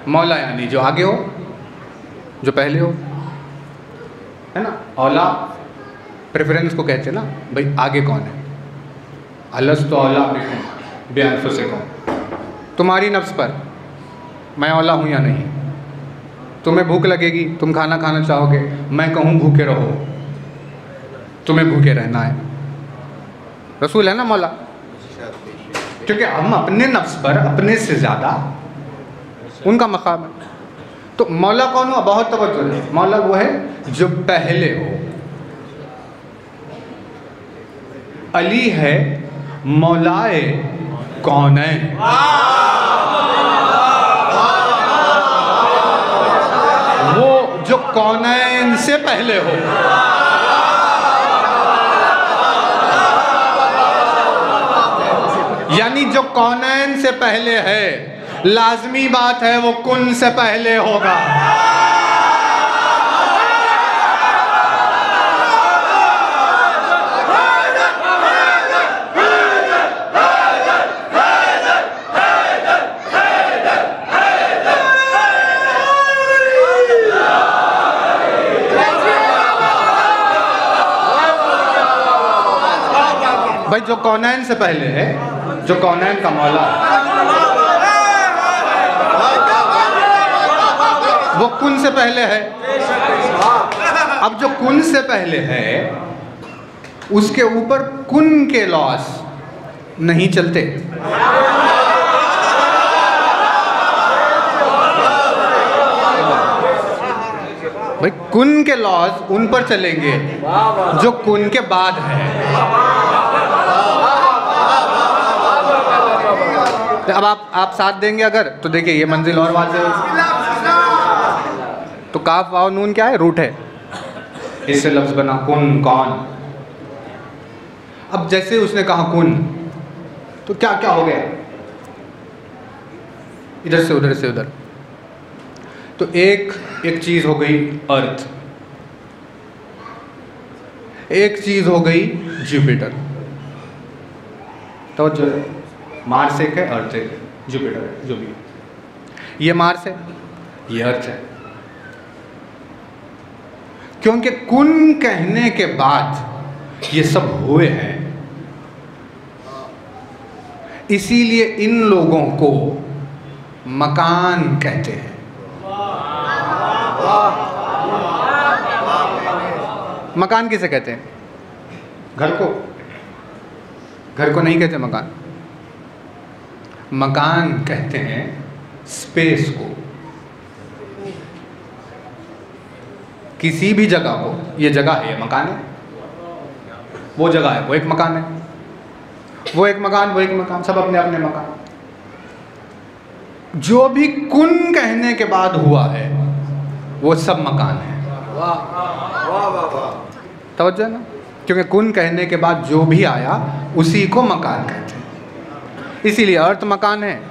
मौला यानी जो आगे हो, जो पहले हो, है ना। औला प्रेफरेंस को कहते हैं ना, भाई आगे कौन है। अलस्तु औला बिकुम बिअनफुसिकुम, तुम्हारी नफ्स पर मैं औला हूँ या नहीं। तुम्हें भूख लगेगी, तुम खाना खाना चाहोगे, मैं कहूँ भूखे रहो, तुम्हें भूखे रहना है। रसूल है ना मौला, क्योंकि हम अपने नफ्स पर अपने से ज़्यादा उनका मकाम है। तो मौला कौन हुआ, बहुत तवज्जो है, मौला वो है जो पहले हो। अली है मौलाए कौनैन, वो जो कौनैन से पहले हो। यानी जो कौनैन से पहले है, लाजमी बात है वो कुन से पहले होगा। भाई जो कौनैन से पहले है, जो कौनैन का मौला है, वो कुन से पहले है। अब जो कुन से पहले है उसके ऊपर कुन के लॉस नहीं चलते। भाई कुन के लॉस उन पर चलेंगे जो कुन के बाद है। अब आप साथ देंगे अगर, तो देखिए ये मंजिल और वाज़ेह होगी। तो काफ वाव नून क्या है, रूट है, इससे लफ्ज़ बना कुन, कौन। अब जैसे उसने कहा कुन, तो क्या क्या हो गया, इधर से उधर से उधर। तो एक चीज़ हो गई अर्थ, एक चीज़ हो गई जुपिटर। तो जो मार्स एक है, अर्थ एक है, जुपिटर है, जो भी है। ये मार्स है, ये अर्थ है। क्योंकि कुन कहने के बाद ये सब हुए हैं, इसीलिए इन लोगों को मकान कहते हैं। मकान किसे कहते हैं, घर को, घर को नहीं कहते मकान। मकान कहते हैं स्पेस को, किसी भी जगह को। ये जगह है, ये मकान है, वो जगह है, वो एक मकान है, वो एक मकान, वो एक मकान, सब अपने अपने मकान। जो भी कुन कहने के बाद हुआ है वो सब मकान है। तवज्जो है ना, क्योंकि कुन कहने के बाद जो भी आया उसी को मकान कहते हैं। इसीलिए अर्थ मकान है,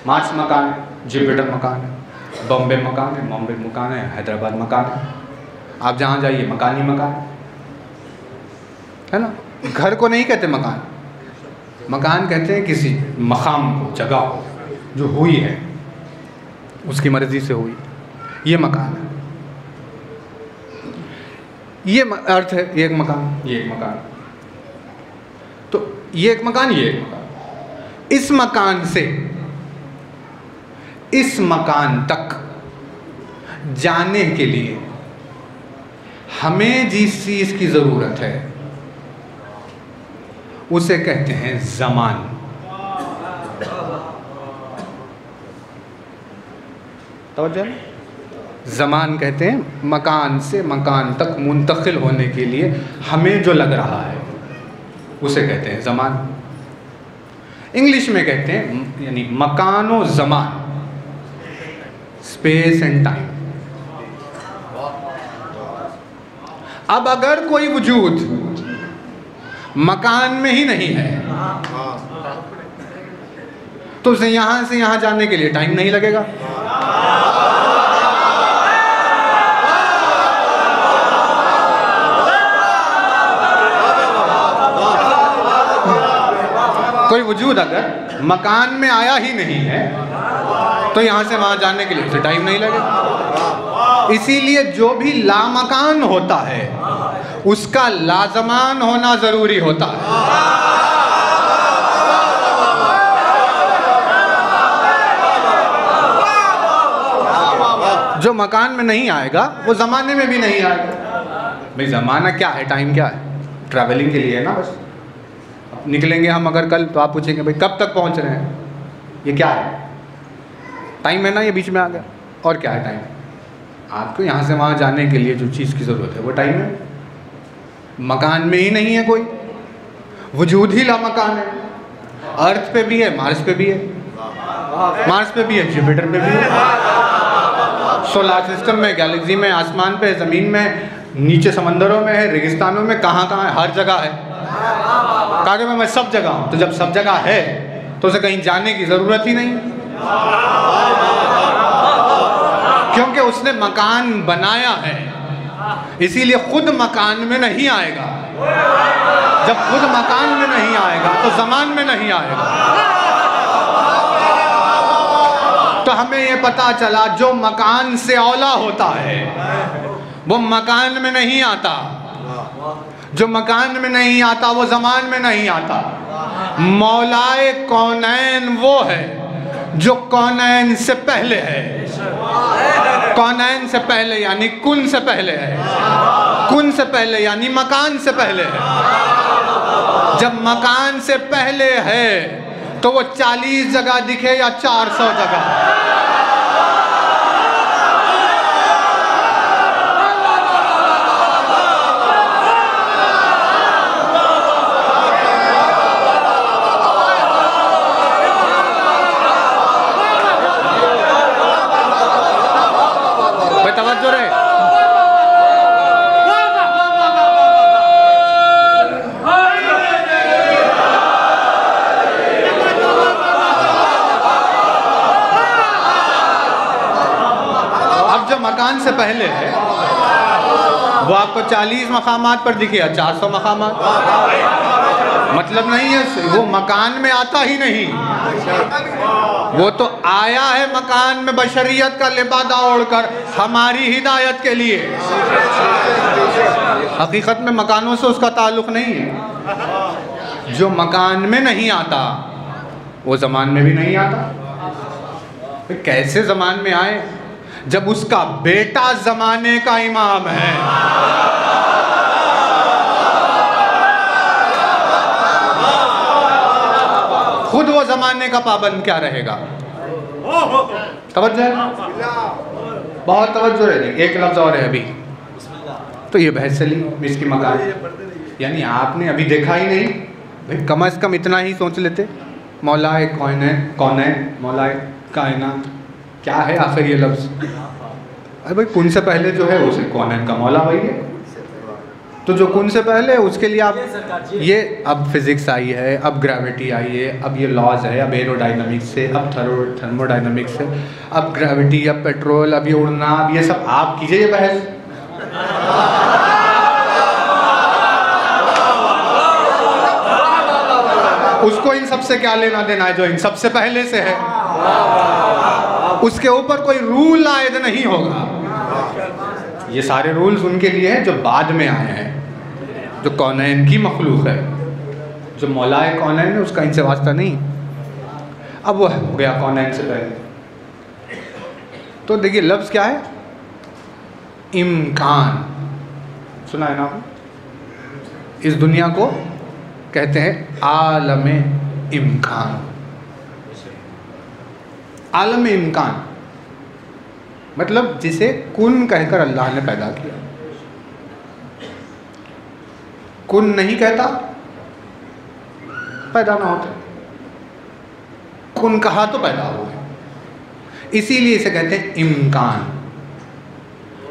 मार्स मकान है, जुपिटर मकान है, बॉम्बे मकान है, मुंबई मकान है, हैदराबाद मकान है। आप जहाँ जाइए मकान ही मकान है ना। घर को नहीं कहते मकान, मकान कहते हैं किसी मकाम को, जगह को, जो हुई है, उसकी मर्ज़ी से हुई, ये मकान है। ये अर्थ है, ये एक मकान, ये एक मकान, तो ये एक मकान, ये एक मकान। इस मकान से इस मकान तक जाने के लिए हमें जिस चीज की जरूरत है उसे कहते हैं ज़मान। तवज्जो, ज़मान कहते हैं मकान से मकान तक मुंतकिल होने के लिए हमें जो लग रहा है उसे कहते हैं ज़मान। इंग्लिश में कहते हैं यानी मकान व ज़मान, स्पेस एंड टाइम। अब अगर कोई वजूद मकान में ही नहीं है तो उसे यहां से यहां जाने के लिए टाइम नहीं लगेगा। कोई वजूद अगर मकान में आया ही नहीं है तो यहां से वहां जाने के लिए उसे टाइम नहीं लगेगा। इसीलिए जो भी लामकान होता है उसका लाजमान होना जरूरी होता है। जो मकान में नहीं आएगा वो ज़माने में भी नहीं आएगा। भाई ज़माना क्या है, टाइम क्या है? ट्रैवलिंग के लिए है ना, बस निकलेंगे हम अगर कल तो आप पूछेंगे भाई कब तक पहुंच रहे हैं, ये क्या है? टाइम है ना, ये बीच में आ गया। और क्या है टाइम? आपको यहाँ से वहाँ जाने के लिए जो चीज़ की ज़रूरत है वो टाइम है। मकान में ही नहीं है कोई, वजूद ही लामकान है। अर्थ पे भी है, मार्स पे भी है, मार्स पे भी है, जुपिटर पे भी है, सोलर सिस्टम में, गैलेक्सी में, आसमान पे, ज़मीन में, नीचे समंदरों में है, रेगिस्तानों में, कहाँ कहाँ है, हर जगह है। कहा कि मैं सब जगह हूँ, तो जब सब जगह है तो उसे कहीं जाने की ज़रूरत ही नहीं, क्योंकि उसने मकान बनाया है। इसीलिए खुद मकान में नहीं आएगा। जब खुद मकान में नहीं आएगा तो ज़मान में नहीं आएगा। तो हमें ये पता चला जो मकान से औला होता है वो मकान में नहीं आता, जो मकान में नहीं आता वो ज़मान में नहीं आता। मौलाए कौनैन वो है जो कौनैन से पहले है। कौनैन से पहले यानी कुन से पहले है, कुन से पहले यानी मकान से पहले है। जब मकान से पहले है तो वो 40 जगह दिखे या 400 जगह, तवज्जो रहे। अब जो मकान से पहले है वो आपको 40 मकामात पर दिखे या 400 मकामात, मतलब नहीं है वो मकान में आता ही नहीं। वो तो आया है मकान में बशरियत का लिबादा ओढ़कर हमारी हिदायत के लिए। हकीकत में मकानों से उसका ताल्लुक़ नहीं है। जो मकान में नहीं आता वो ज़मान में भी नहीं आता। कैसे ज़मान में आए जब उसका बेटा ज़माने का इमाम है। खुद वो ज़माने का पाबंद क्या रहेगा? तवज्जो है, बहुत तवज्जो है। एक लफ्ज़ और है अभी, तो ये बहस चली इसकी मकान, यानी आपने अभी देखा ही नहीं भाई, कम से कम इतना ही सोच लेते। मौलाए कौन है, मौलाए कायनात क्या है आखिर ये लफ्ज़? अरे भाई कुन से पहले जो है उसे कौन है का मौला वही है। तो जो कुन से पहले उसके लिए आप ये अब फिज़िक्स आई है, अब ग्रेविटी आई है, अब ये लॉज है, अब एरोडाइनमिक्स से, अब थर्मोडाइनमिक्स से, अब ग्रेविटी, अब पेट्रोल, अब ये उड़ना, अब ये सब आप कीजिए ये बहस। उसको इन सब से क्या लेना देना है जो इन सब से पहले से है? उसके ऊपर कोई रूल आयद नहीं होगा। ये सारे रूल्स उनके लिए हैं जो बाद में आए हैं, जो कौनैन की मखलूक है, जो मौलाए कौनैन है उसका इनसे वास्ता नहीं। अब वो हो गया कौनैन से पहले। तो देखिए लफ्ज़ क्या है, इम्कान, सुना है ना आपने? इस दुनिया को कहते हैं आलम इम्कान। आलम इम्कान मतलब जिसे कुन कहकर अल्लाह ने पैदा किया। कुन नहीं कहता पैदा ना होता, कुन कहा तो पैदा हुआ, इसीलिए इसे कहते हैं इम्कान।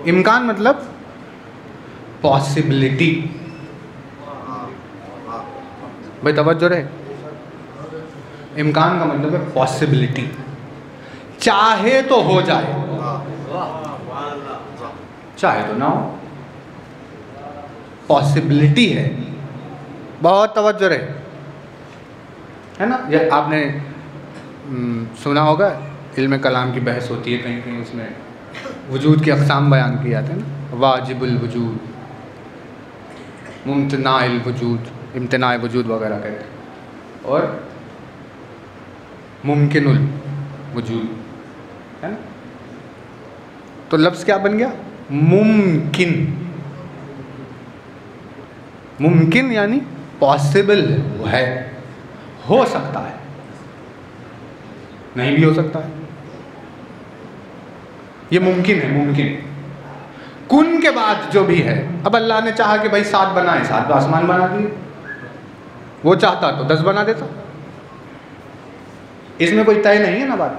इम्कान मतलब पॉसिबिलिटी। भाई तवज्जो रहे, इम्कान का मतलब है पॉसिबिलिटी, चाहे तो हो जाए, चाहे तो ना हो, पॉसिबिलिटी है। बहुत तवज्जो रहे, है ना? ये आपने सुना होगा, इल्म कलाम की बहस होती है कहीं कहीं, उसमें वजूद के अक़साम बयान किए जाते हैं ना, वाजिबुल वजूद, मुमतनाइल वजूद, इम्तनाए वजूद वगैरह कहते हैं, और मुमकिनुल वजूद, है ना? तो लफ्ज़ क्या बन गया? मुमकिन। मुमकिन यानी पॉसिबल है, हो सकता है, नहीं भी हो सकता है, ये मुमकिन है। मुमकिन कुन के बाद जो भी है, अब अल्लाह ने चाहा कि भाई 7 बनाए, 7 आसमान बना दिए, वो चाहता तो 10 बना देता, इसमें कोई तय नहीं है ना बात,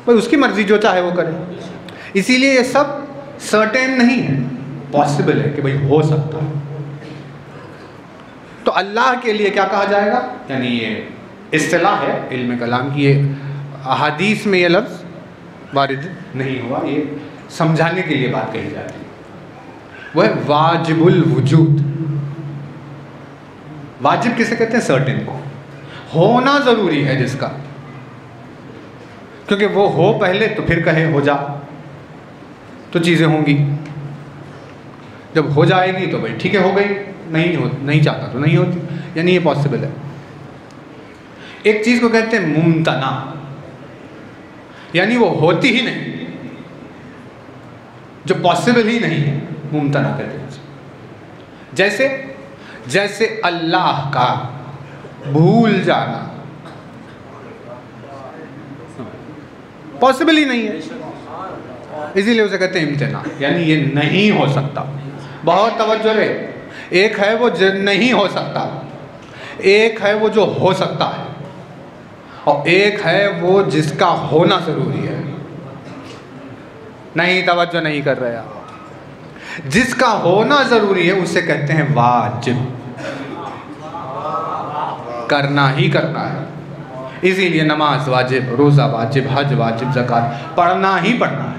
भाई उसकी मर्जी, जो चाहे वो करे। इसीलिए ये सब सर्टेन नहीं है, पॉसिबल है कि भाई हो सकता है। तो अल्लाह के लिए क्या कहा जाएगा, यानी ये इस्तिलाह है इल्म कलाम की, ये अहादीस में ये लफ्ज़ वारिद नहीं हुआ, ये समझाने के लिए बात कही जाती है। वह है वाजिबुल वजूद। वाजिब किसे कहते हैं? सर्टेन को, होना ज़रूरी है जिसका, क्योंकि वो हो पहले तो फिर कहे हो जा, तो चीज़ें होंगी, जब हो जाएगी तो भाई ठीक है हो गई, नहीं चाहता तो नहीं होती, यानी ये पॉसिबल है। एक चीज़ को कहते हैं मुमतना, यानी वो होती ही नहीं, जो पॉसिबल ही नहीं है, मुमतना कहते हैं। जैसे अल्लाह का भूल जाना पॉसिबल ही नहीं है, इसीलिए उसे कहते हैं इम्तिना, यानी ये नहीं हो सकता। बहुत तवज्जो रहे, एक है वो जो नहीं हो सकता, एक है वो जो हो सकता है, और एक है वो जिसका होना ज़रूरी है। नहीं, तवज्जो नहीं कर रहे आप। जिसका होना ज़रूरी है उसे कहते हैं वाजिब, करना ही करना है। इसीलिए नमाज वाजिब, रोज़ा वाजिब, हज वाजिब, ज़कात पढ़ना ही पढ़ना है,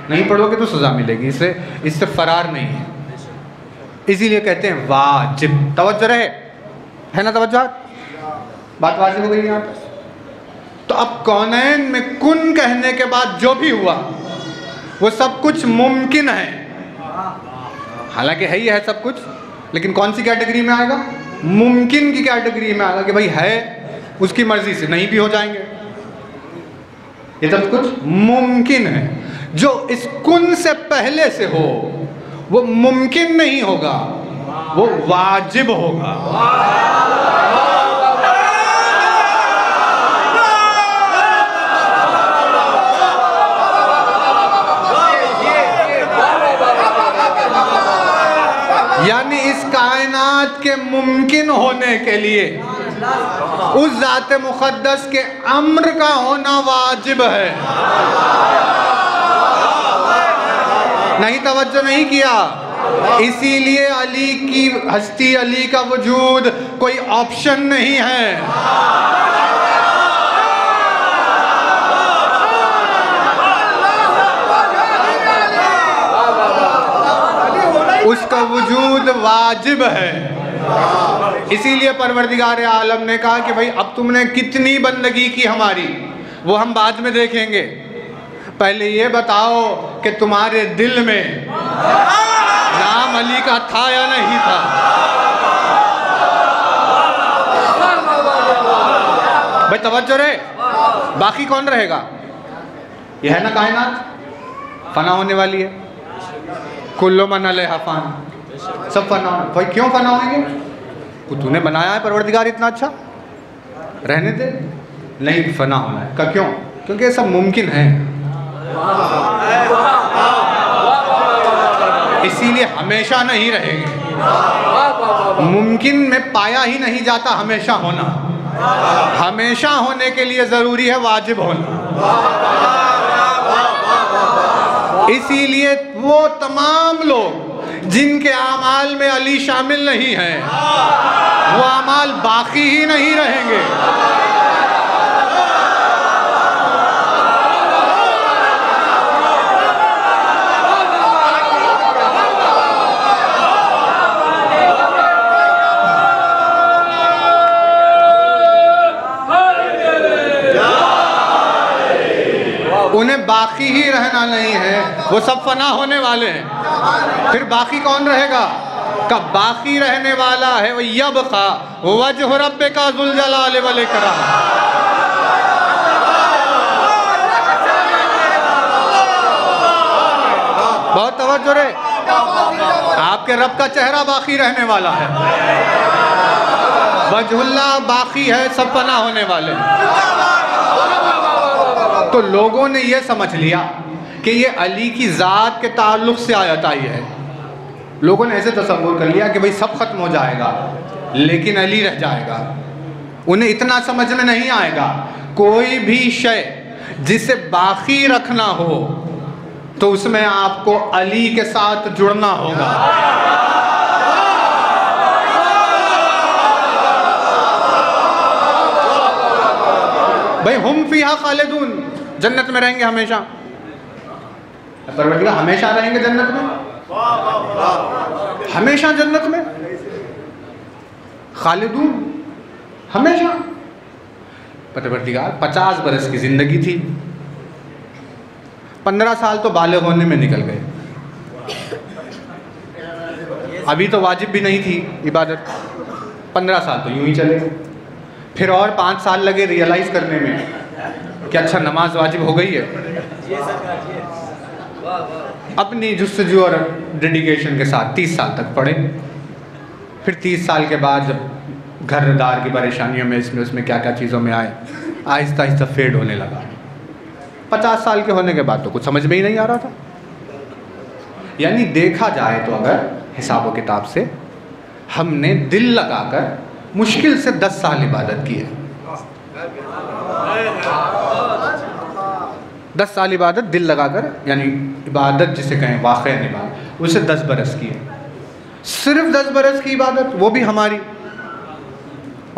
नहीं पढ़ोगे तो सज़ा मिलेगी, इससे फरार नहीं है, इसीलिए कहते हैं वाजिब। तवज्जो रहे, है ना? तवज्जो, बात वाजिब हो गई यहाँ पर। तो अब कौनैन में कुन कहने के बाद जो भी हुआ वो सब कुछ मुमकिन है, हालांकि है ही है सब कुछ, लेकिन कौन सी कैटेगरी में आएगा? मुमकिन की कैटेगरी में आएगा, कि भाई है उसकी मर्जी से, नहीं भी हो जाएंगे, ये सब कुछ मुमकिन है। जो इस कुन से पहले से हो वो मुमकिन नहीं होगा, वो वाजिब होगा। यानी इस कायनात के मुमकिन होने के लिए उस ज़ात मुक़द्दस के अम्र का होना वाजिब है। नहीं, तवज्जो नहीं किया। इसीलिए अली की हस्ती, अली का वजूद कोई ऑप्शन नहीं है, उसका वजूद वाजिब है। इसीलिए परवरदिगार आलम ने कहा कि भाई अब तुमने कितनी बंदगी की हमारी, वो हम बाद में देखेंगे, पहले ये बताओ कि तुम्हारे दिल में नाम अली का था या नहीं था? भाई तवज्जो रे, बाकी कौन रहेगा? यह है ना कायनात, फना होने वाली है। कुल्लु मन अलैहा फान, सब फना। भाई क्यों फना होंगे? तूने बनाया है परवरदिगार इतना अच्छा, रहने दे। नहीं, फना होना है। का क्यों? क्योंकि ये सब मुमकिन है, इसीलिए हमेशा नहीं रहेंगे। मुमकिन में पाया ही नहीं जाता हमेशा होना। हमेशा होने के लिए जरूरी है वाजिब होना। इसीलिए वो तमाम लोग जिनके आमाल में अली शामिल नहीं है, वो आमाल बाकी ही नहीं रहेंगे। उन्हें बाकी ही रहना नहीं है, वो सब फना होने वाले हैं। फिर बाकी कौन रहेगा? कब बाकी रहने वाला है वो यबका वजह रब्बिका ज़ुल जलाल वल इकराम। बहुत तवज्जो रे, आपके रब का चेहरा बाकी रहने वाला है, वजहुल्लाह बाकी है, सब फना होने वाले हैं। तो लोगों ने ये समझ लिया कि ये अली की ज़ात के ताल्लुक़ से आयत आई है। लोगों ने ऐसे तसव्वुर कर लिया कि भाई सब खत्म हो जाएगा लेकिन अली रह जाएगा। उन्हें इतना समझ में नहीं आएगा, कोई भी शय जिसे बाकी रखना हो तो उसमें आपको अली के साथ जुड़ना होगा। भाई हम फीहा खालिदून, जन्नत में रहेंगे हमेशा। परवरदिगार हमेशा रहेंगे जन्नत में, हमेशा जन्नत में खालिदून, हमेशा। परवरदिगार 50 बरस की जिंदगी थी, 15 साल तो बालिग होने में निकल गए। अभी तो वाजिब भी नहीं थी इबादत, 15 साल तो यूं ही चले गए। फिर और 5 साल लगे रियलाइज़ करने में कि अच्छा नमाज वाजिब हो गई है। अपनी जुस्तजू और डेडिकेशन के साथ 30 साल तक पढ़े। फिर 30 साल के बाद जब घरदार की परेशानियों में इसमें उसमें क्या क्या चीज़ों में आए, आहिस्ता आहिस्ता फेड होने लगा। 50 साल के होने के बाद तो कुछ समझ में ही नहीं आ रहा था। यानी देखा जाए तो अगर हिसाब किताब से हमने दिल लगाकर मुश्किल से 10 साल इबादत की है। 10 साल इबादत दिल लगाकर, यानी इबादत जिसे कहें वाक़ई इबादत, उसे 10 बरस की है। सिर्फ 10 बरस की इबादत, वो भी हमारी,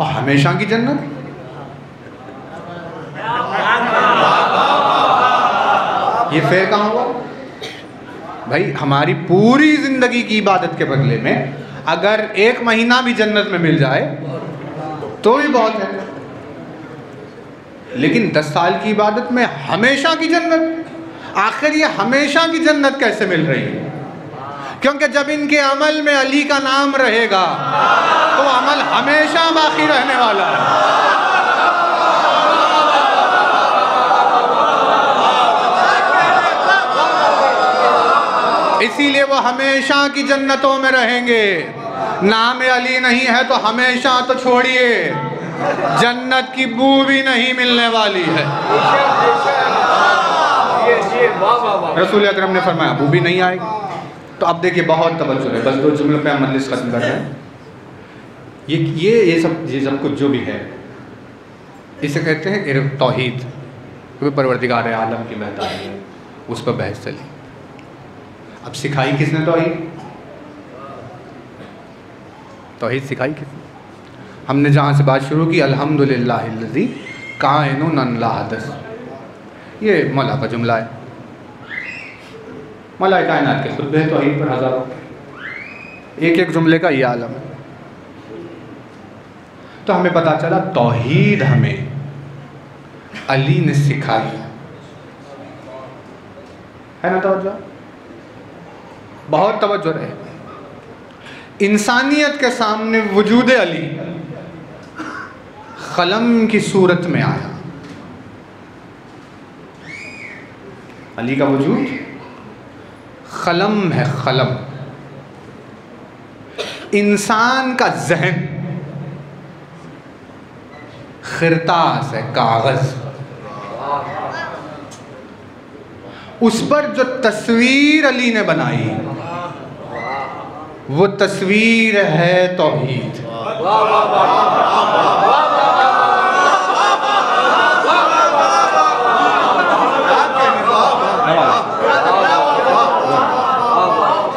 और हमेशा की जन्नत। ये फेर कहाँ हुआ भाई? हमारी पूरी ज़िंदगी की इबादत के बदले में अगर 1 महीना भी जन्नत में मिल जाए तो भी बहुत है, लेकिन 10 साल की इबादत में हमेशा की जन्नत। आखिर ये हमेशा की जन्नत कैसे मिल रही है? क्योंकि जब इनके अमल में अली का नाम रहेगा तो अमल हमेशा बाकी रहने वाला है। इसीलिए वो हमेशा की जन्नतों में रहेंगे। नाम अली नहीं है तो हमेशा तो छोड़िए, जन्नत की बू भी नहीं मिलने वाली है। रसूल अकरम ने फरमाया बू भी नहीं आएगी। तो अब देखिए, बहुत तवज्जो है, बस 2 जुमलों पे हम मजलिस खत्म कर रहे हैं। ये सब कुछ जो भी है इसे कहते हैं इर्फ़ तौहीद। क्योंकि परवरदिगार आलम की महताब है, उस पर बहस चली। अब सिखाई किसने तौहीद? तौहीद सिखाई किसने? हमने जहाँ से बात शुरू की, अल्हम्दुलिल्लाहिल्लज़ी काइनुन ला हदस, ये मौला का जुमला है। मौला कायनात के खुतबे तौहीद पर हज़ारों, एक एक जुमले का ये आलम है। तो हमें पता चला तौहीद हमें अली ने सिखाई है ना। तवज्जो, बहुत तवज्जो रहे। इंसानियत के सामने वजूद अली कलम की सूरत में आया। अली का वजूद कलम है, कलम। इंसान का जहन खिरतास है, कागज। उस पर जो तस्वीर अली ने बनाई वो तस्वीर है तौहीद।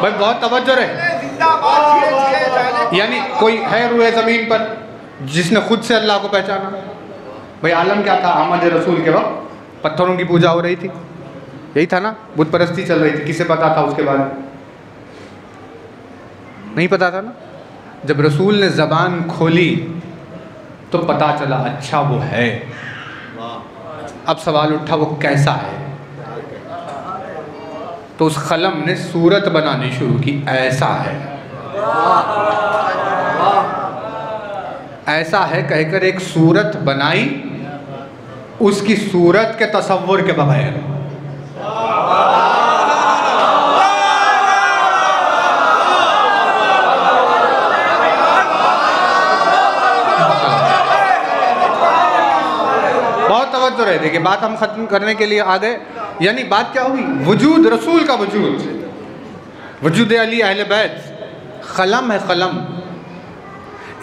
भाई बहुत तवज्जो रहे। यानी कोई है रूए ज़मीन पर जिसने खुद से अल्लाह को पहचाना? भाई आलम क्या था अहमद रसूल के वक्त? पत्थरों की पूजा हो रही थी, यही था ना, बुत परस्ती चल रही थी। किसे पता था उसके बारे में? नहीं पता था ना। जब रसूल ने ज़बान खोली तो पता चला अच्छा वो है। अब सवाल उठा वो कैसा है? तो उस कलम ने सूरत बनानी शुरू की, ऐसा है, ऐसा है कहकर एक सूरत बनाई, उसकी सूरत के तसव्वुर के बगैर। बहुत तवज्जो रहे। देखिए बात हम खत्म करने के लिए आ गए। यानी बात क्या हुई? वजूद रसूल का वजूद, वजूद अली अहले बैत, कलम है, कलम।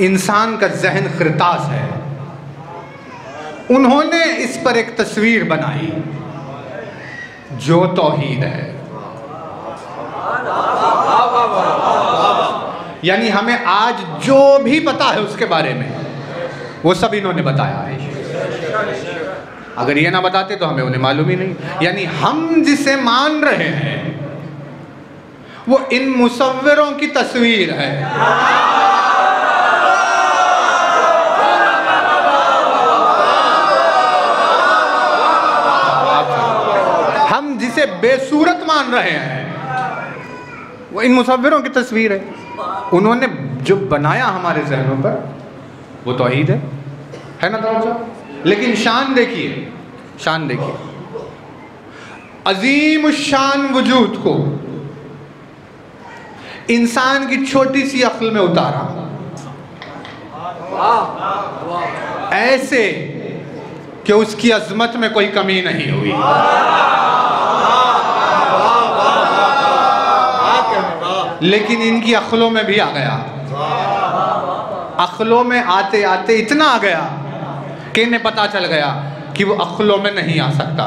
इंसान का जहन खिरतास है। उन्होंने इस पर एक तस्वीर बनाई जो तौहीद है। यानी हमें आज जो भी पता है उसके बारे में वो सब इन्होंने बताया है। अगर ये ना बताते तो हमें उन्हें मालूम ही नहीं। यानी हम जिसे मान रहे हैं वो इन मुसव्विरों की तस्वीर है। हम जिसे बेसूरत मान रहे हैं वो इन मुसव्विरों की तस्वीर है। उन्होंने जो बनाया हमारे जहनों पर वो तौहीद है ना दरअसल। लेकिन शान देखिए, शान देखिए, अजीम शान वजूद को इंसान की छोटी सी अक्ल में उतारा, ऐसे कि उसकी अजमत में कोई कमी नहीं हुई। लेकिन इनकी अक्लों में भी आ गया। अक्लों में आते आते इतना आ गया कि इन्हें पता चल गया कि वो अक्लों में नहीं आ सकता।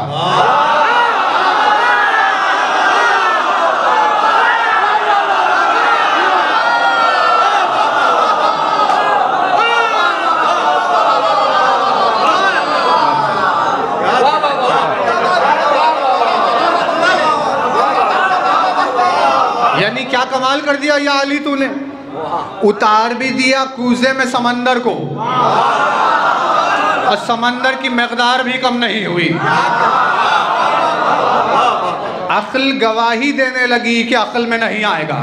यानी क्या कमाल कर दिया या अली तूने, उतार भी दिया कूजे में समंदर को और समंदर की मकदार भी कम नहीं हुई। अक्ल गवाही देने लगी कि अक्ल में नहीं आएगा।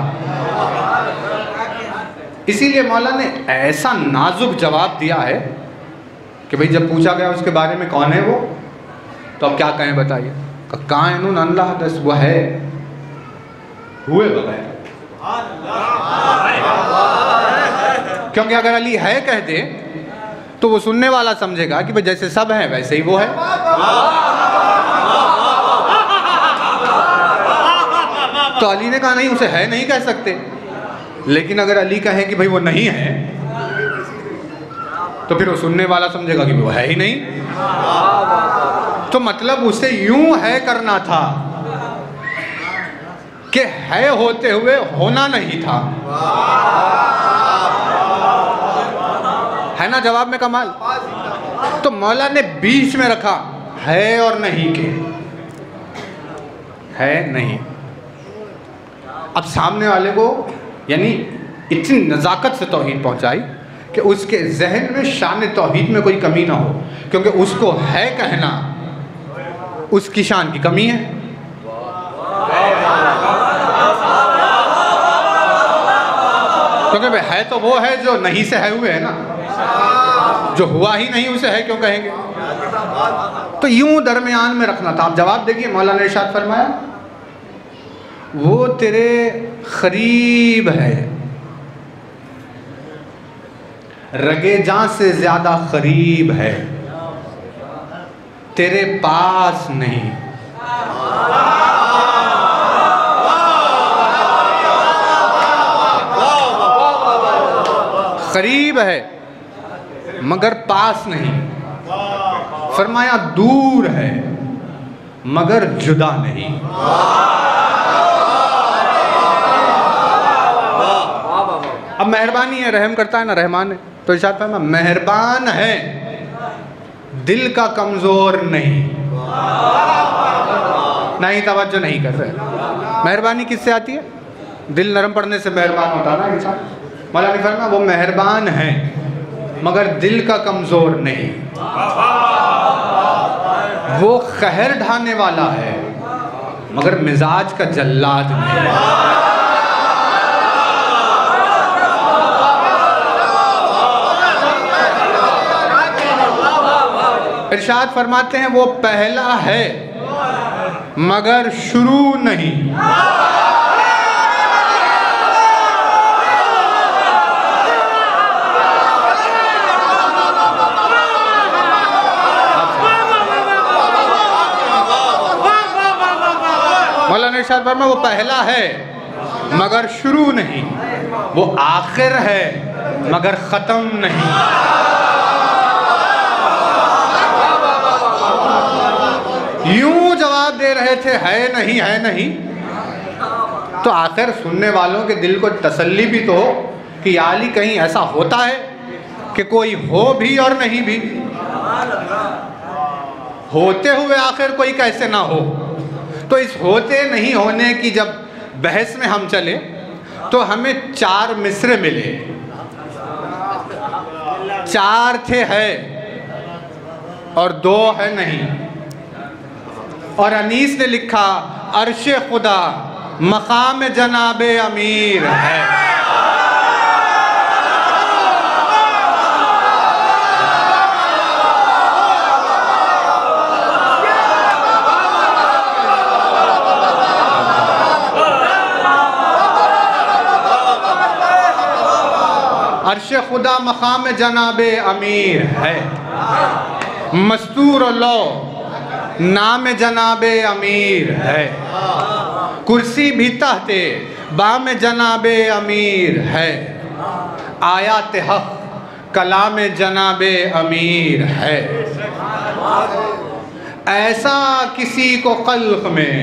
इसीलिए मौला ने ऐसा नाजुक जवाब दिया है कि भाई जब पूछा गया उसके बारे में कौन है वो, तो अब क्या कहें बताइए? कायनुन अल्लाह दस, वो है हुए बगैर। क्योंकि अगर अली है कह दे तो वो सुनने वाला समझेगा कि भाई जैसे सब हैं वैसे ही वो है। तो अली ने कहा नहीं, उसे है नहीं कह सकते। लेकिन अगर अली कहे कि भाई वो नहीं है तो फिर वो सुनने वाला समझेगा कि वो है ही नहीं। तो मतलब उसे यूं है करना था कि है होते हुए होना नहीं था। है ना जवाब में कमाल? तो मौला ने बीच में रखा है और नहीं के, है नहीं। अब सामने वाले को यानी इतनी नज़ाकत से तौहीद पहुंचाई कि उसके जहन में शान तौहीद में कोई कमी ना हो, क्योंकि उसको है कहना उसकी शान की कमी है। क्योंकि भाई है तो वो है जो नहीं से है हुए है ना, जो हुआ ही नहीं उसे है क्यों कहेंगे। तो यूं दरमियान में रखना था। आप जवाब देखिए, मौलाना ने इरशाद फरमाया वो तेरे करीब है, रगे जां से ज्यादा करीब है, तेरे पास नहीं। करीब है मगर पास नहीं। फरमाया दूर है मगर जुदा नहीं। अब मेहरबानी है, रहम करता है ना, रहमान है। तो इरशाद फरमाया मेहरबान है, दिल का कमजोर नहीं। नहीं, तवज्जो नहीं कर रहे। मेहरबानी किससे आती है? दिल नरम पड़ने से मेहरबान होता ना इंसान। मौला ने फरमाया वो मेहरबान है मगर दिल का कमजोर नहीं। वो कहर ढाने वाला है मगर मिजाज का जल्लाद नहीं। इरशाद फरमाते हैं वो पहला है मगर शुरू नहीं। मौलाना इरशाद फरमाया वो पहला है मगर शुरू नहीं, वो आखिर है मगर ख़त्म नहीं। यूं जवाब दे रहे थे है नहीं, है नहीं, तो आखिर सुनने वालों के दिल को तसल्ली भी तो हो कि याली कहीं ऐसा होता है कि कोई हो भी और नहीं भी, होते हुए आखिर कोई कैसे ना हो। तो इस होते नहीं होने की जब बहस में हम चले तो हमें 4 मिसरे मिले। 4 थे है और 2 है नहीं। और अनीस ने लिखा अर्शे खुदा मकाम जनाबे अमीर है। अर्शे खुदा मकाम जनाबे अमीर है। मस्तूर लो नाम जनाबे अमीर है। कुर्सी भी तहते बाम जनाबे अमीर है। आयात हक कलाम जनाबे अमीर है। ऐसा किसी को खल्क में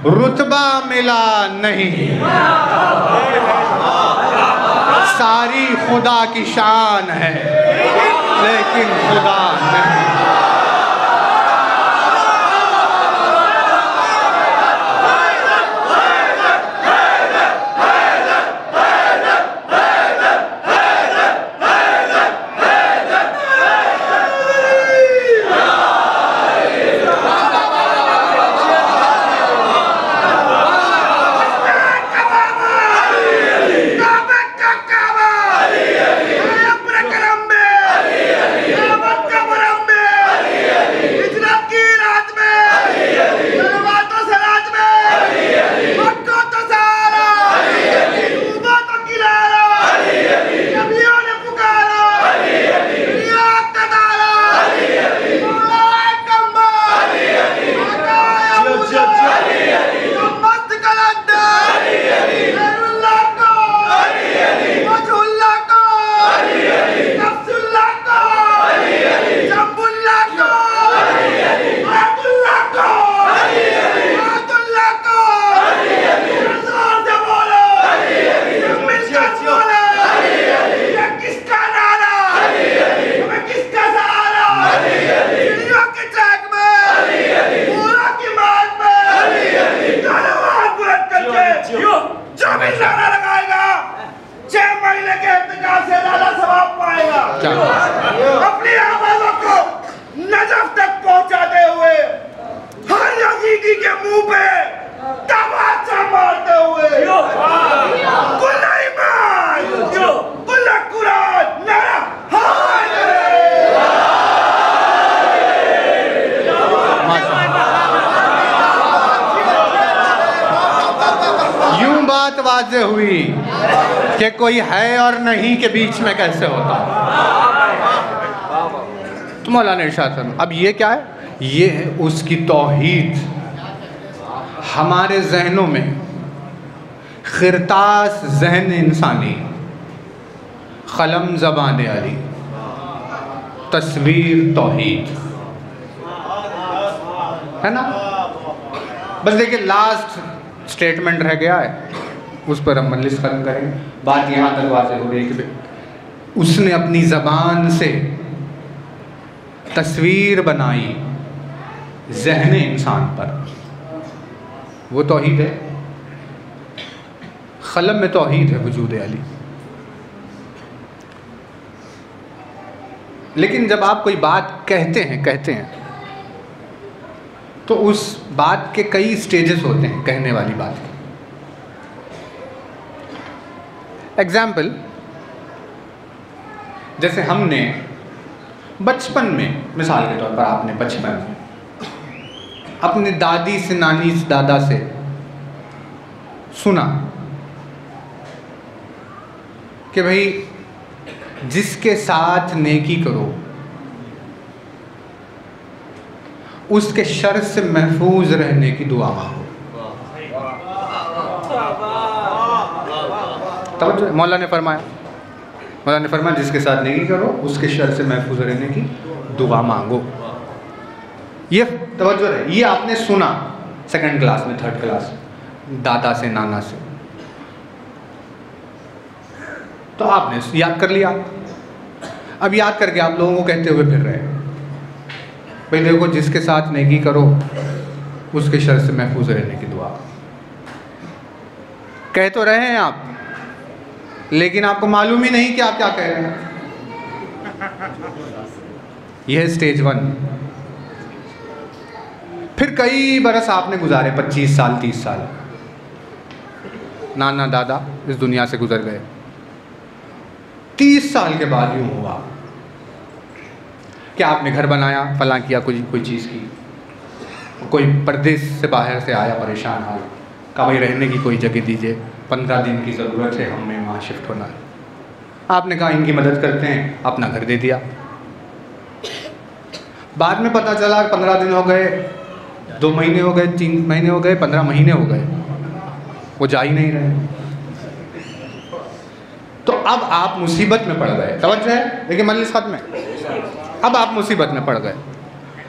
रुतबा मिला नहीं, सारी खुदा की शान है लेकिन खुदा नहीं। वाज़ेह हुई कि कोई है और नहीं के बीच में कैसे होता है। तो मौलाना इरशाद फरमाया, अब ये क्या है? ये है उसकी तौहीद। हमारे जहनों में खिरतास जहन इंसानी, कलम ज़बान अली, तस्वीर तौहीद, है ना? बस देखिए लास्ट स्टेटमेंट रह गया है, उस पर हम मजलिस खत्म करेंगे। बात यहाँ तक वाज़ेह हो रही है कि उसने अपनी ज़बान से तस्वीर बनाई ज़हन इंसान पर, वो तौहीद है। कलम में तौहीद है वजूद अली। लेकिन जब आप कोई बात कहते हैं तो उस बात के कई स्टेजेस होते हैं कहने वाली बात के। एग्जाम्पल, जैसे हमने बचपन में, मिसाल के तौर पर आपने बचपन में अपने दादी से, नानी से, दादा से सुना कि भाई जिसके साथ नेकी करो उसके शर से महफूज रहने की दुआ मांगो। तवज्जो, मौला ने फरमाया जिसके साथ नेकी करो उसके शर से महफूज रहने की दुआ मांगो। ये तवज्जो है, ये आपने सुना सेकंड क्लास में, थर्ड क्लास, दादा से, नाना से, तो आपने याद कर लिया। अब याद करके आप लोगों को कहते हुए फिर रहे हैं, भाई देखो जिसके साथ नेकी करो उसके शर से महफूज रहने की दुआ। कह तो रहे हैं आप, लेकिन आपको मालूम ही नहीं कि आप क्या कह रहे हैं। यह है स्टेज 1। फिर कई बरस आपने गुजारे, 25 साल, 30 साल, नाना दादा इस दुनिया से गुजर गए। 30 साल के बाद यूँ हुआ कि आपने घर बनाया, फलां किया, कोई चीज़ की, कोई परदेश से बाहर से आया परेशान हाल, कहा भाई रहने की कोई जगह दीजिए, 15 दिन की ज़रूरत है, हमें वहाँ शिफ्ट होना है। आपने कहा इनकी मदद करते हैं, अपना घर दे दिया। बाद में पता चला 15 दिन हो गए, 2 महीने हो गए, 3 महीने हो गए, 15 महीने हो गए, वो जा ही नहीं रहे। तो अब आप मुसीबत में पड़ गए। तवज्जो है, देखिए मजलिस खत्म है। अब आप मुसीबत में पड़ गए।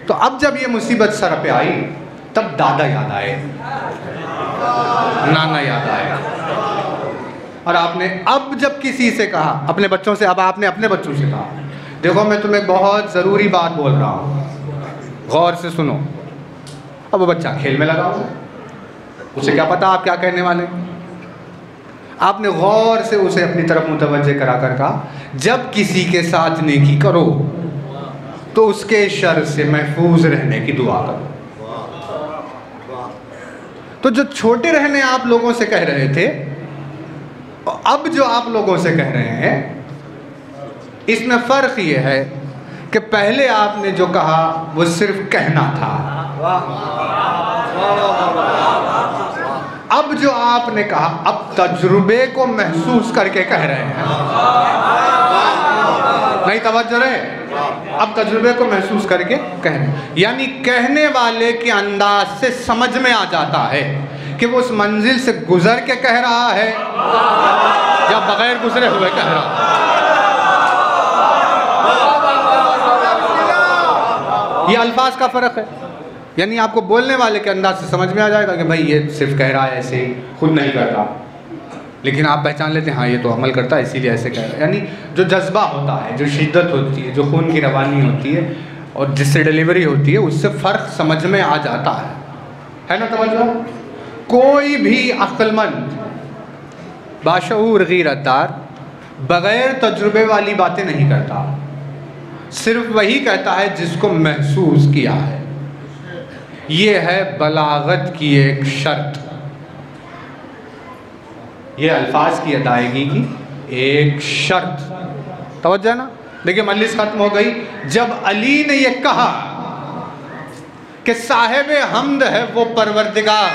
तो अब जब ये मुसीबत सर पे आई तब दादा याद आए, नाना याद आए, और आपने अब जब किसी से कहा, अपने बच्चों से, अब आपने अपने बच्चों से कहा, देखो मैं तुम्हें बहुत ज़रूरी बात बोल रहा हूँ, गौर से सुनो। अब वो बच्चा खेल में लगा हुआ, उसे क्या पता आप क्या कहने वाले। आपने गौर से उसे अपनी तरफ मुतवज्जे करा कर कहा, जब किसी के साथ नेकी करो तो उसके शर से महफूज रहने की दुआ करो। तो जो छोटे रहने आप लोगों से कह रहे थे, अब जो आप लोगों से कह रहे हैं, इसमें फ़र्क ये है कि पहले आपने जो कहा वो सिर्फ कहना था, अब जो आपने कहा अब तजुर्बे को महसूस करके कह रहे हैं। नहीं तवज्जो रहे, अब तजुर्बे को महसूस करके कह रहे हैं, यानी कहने वाले के अंदाज से समझ में आ जाता है कि वो उस मंजिल से गुजर के कह रहा है या बगैर गुजरे हुए कह रहा है। ये अल्फाज का फ़र्क है, यानी आपको बोलने वाले के अंदाज से समझ में आ जाएगा कि भाई ये सिर्फ कह रहा है, ऐसे ही खुद नहीं करता, लेकिन आप पहचान लेते हैं हाँ ये तो अमल करता है इसीलिए ऐसे कह रहा है। यानी जो जज्बा होता है, जो शिद्दत होती है, जो खून की रवानी होती है और जिससे डिलीवरी होती है, उससे फ़र्क समझ में आ जाता है ना। तवज्जो, कोई भी अक्लमंद, बाशऊर, गीरतदार बग़ैर तजुर्बे वाली बातें नहीं करता, सिर्फ वही कहता है जिसको महसूस किया है। ये है बलागत की एक शर्त, ये अल्फाज की अदायगी की एक शर्त। तवज्जो ना। देखिए मजलिस खत्म हो गई जब अली ने ये कहा कि साहिब हमद है वो परवरदिगार,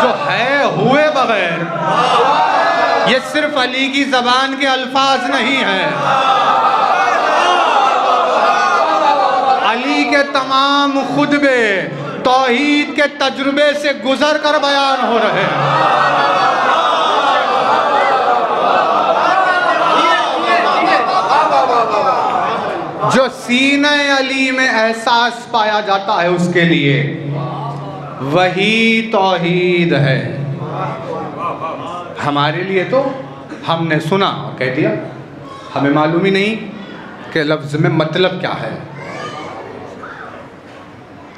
जो है हुए बगैर, ये सिर्फ अली की ज़बान के अल्फाज नहीं हैं, अली के तमाम खुतबे तौहीद के तजुर्बे से गुजर कर बयान हो रहे हैं। जो सीने अली में एहसास पाया जाता है उसके लिए वही तौहीद है। हमारे लिए तो हमने सुना और कह दिया, हमें मालूम ही नहीं कि लफ्ज़ में मतलब क्या है।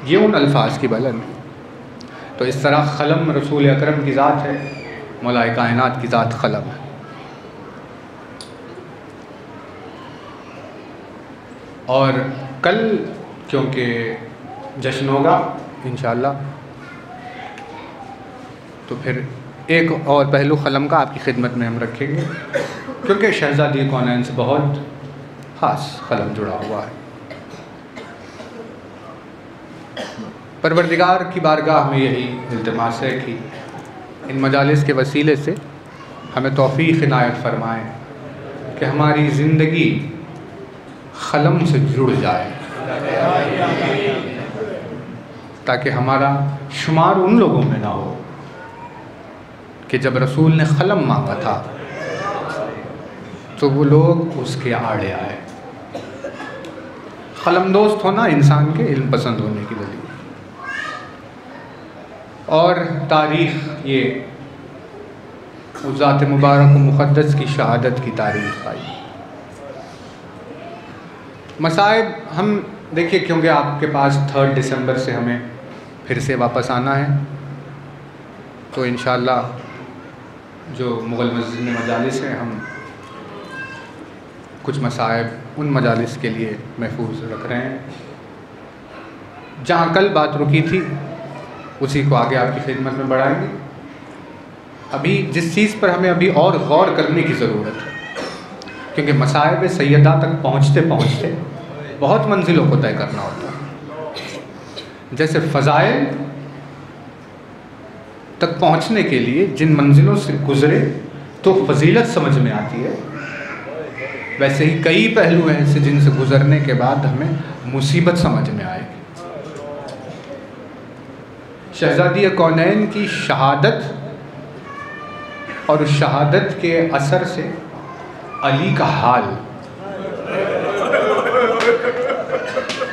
ये उन अल्फाज की बलन। तो इस तरह क़लम रसूल अकरम की ज़ात है, मौलाए कायनात की ज़ात क़लम है। और कल क्योंकि जश्न होगा इंशाअल्लाह, तो फिर एक और पहलू क़लम का आपकी खिदमत में हम रखेंगे, क्योंकि शहज़ादी कौनैन से बहुत ख़ास क़लम जुड़ा हुआ है। परवरदिगार की बारगाह में यही इल्तिमास है कि इन मजालिस के वसीले से हमें तौफ़ीक़ इनायत फ़रमाएँ कि हमारी ज़िंदगी क़लम से जुड़ जाए, ताकि हमारा शुमार उन लोगों में ना हो कि जब रसूल ने क़लम मांगा था तो वो लोग उसके आड़े आए। क़लम दोस्त होना इंसान के इल्म पसंद होने की दलील। और तारीख़ ये उस ज़ात मुबारक व मुक़द्दस की शहादत की तारीख़ आई। मसाइब हम देखिए, क्योंकि आपके पास 3 दिसंबर से हमें फिर से वापस आना है, तो इंशाअल्लाह जो मुग़ल मस्जिद में मजालिस हैं, हम कुछ मसाइब उन मजालिस के लिए महफूज रख रहे हैं। जहाँ कल बात रुकी थी उसी को आगे आपकी खिदमत में बढ़ाएंगे। अभी जिस चीज़ पर हमें अभी और गौर करने की ज़रूरत है, क्योंकि मसाइब सैयदा तक पहुँचते पहुँचते बहुत मंजिलों को तय करना होता है। जैसे फ़ज़ाइल तक पहुँचने के लिए जिन मंजिलों से गुज़रे तो फजीलत समझ में आती है, वैसे ही कई पहलू हैं ऐसे जिनसे गुज़रने के बाद हमें मुसीबत समझ में आएगी। शहज़ादी कौनैन की शहादत और उस शहादत के असर से अली का हाल,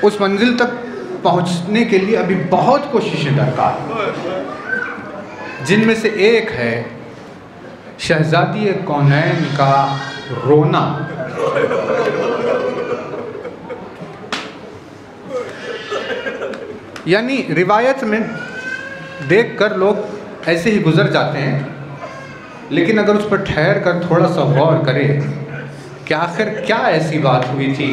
उस मंजिल तक पहुंचने के लिए अभी बहुत कोशिशें दरकार हैं, जिनमें से एक है शहज़ादी कौनैन का रोना। यानी रिवायत में देखकर लोग ऐसे ही गुजर जाते हैं, लेकिन अगर उस पर ठहर कर थोड़ा सा गौर करें कि आखिर क्या ऐसी बात हुई थी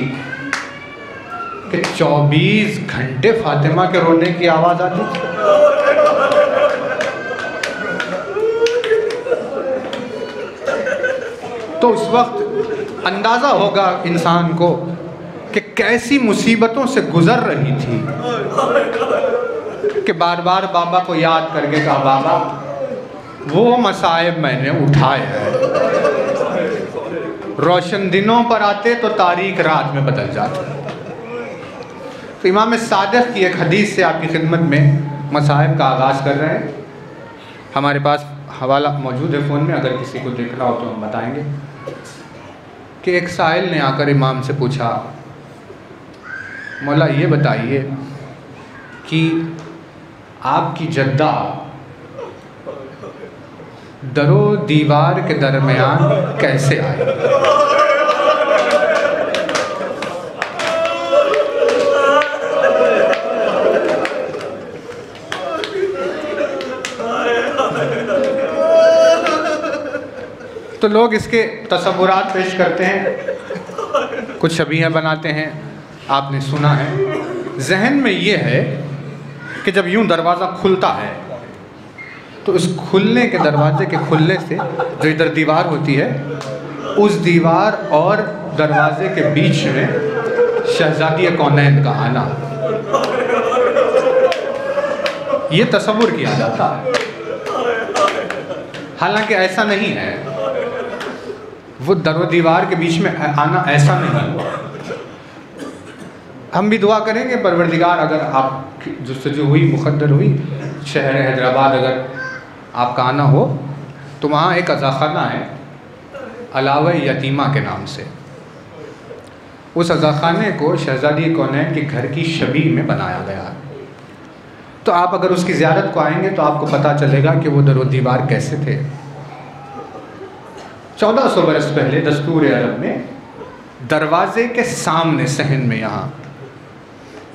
कि 24 घंटे फातिमा के रोने की आवाज़ आती थी। तो उस वक्त अंदाज़ा होगा इंसान को कि कैसी मुसीबतों से गुज़र रही थी कि बार बार बाबा को याद करके कहा, बाबा वो मसाइब मैंने उठाए हैं। रोशन दिनों पर आते तो तारीक रात में बदल जाती। तो इमाम सादिक़ की एक हदीस से आपकी खिदमत में मसाइब का आगाज़ कर रहे हैं। हमारे पास हवाला मौजूद है फ़ोन में, अगर किसी को देखना हो तो हम बताएंगे कि एक साइल ने आकर इमाम से पूछा, मौला ये बताइए कि आपकी जद्दा दरो दीवार के दरमियान कैसे आई? तो लोग इसके तसव्वुरात पेश करते हैं, कुछ शबीहें बनाते हैं। आपने सुना है, जहन में ये है कि जब यूं दरवाज़ा खुलता है तो उस खुलने के दरवाजे के खुलने से जो इधर दीवार होती है, उस दीवार और दरवाजे के बीच में शहज़ादी कौनैन का आना, ये तसव्वुर किया जाता है। हालांकि ऐसा नहीं है, वो दरो दीवार के बीच में आना ऐसा नहीं हुआ। हम भी दुआ करेंगे परवरदिगार, अगर आप जुस्तजू हुई, मुक़द्दर हुई, शहर हैदराबाद अगर आपका आना हो तो वहाँ एक अज़ाख़ाना है अलावा यतीमा के नाम से। उस अज़ाख़ाने को शहज़ादी कौनैन के घर की शबीह में बनाया गया है। तो आप अगर उसकी ज़ियारत को आएंगे तो आपको पता चलेगा कि वो दरो दीवार कैसे थे। 1400 बरस पहले दस्तूर अरब में दरवाजे के सामने सहन में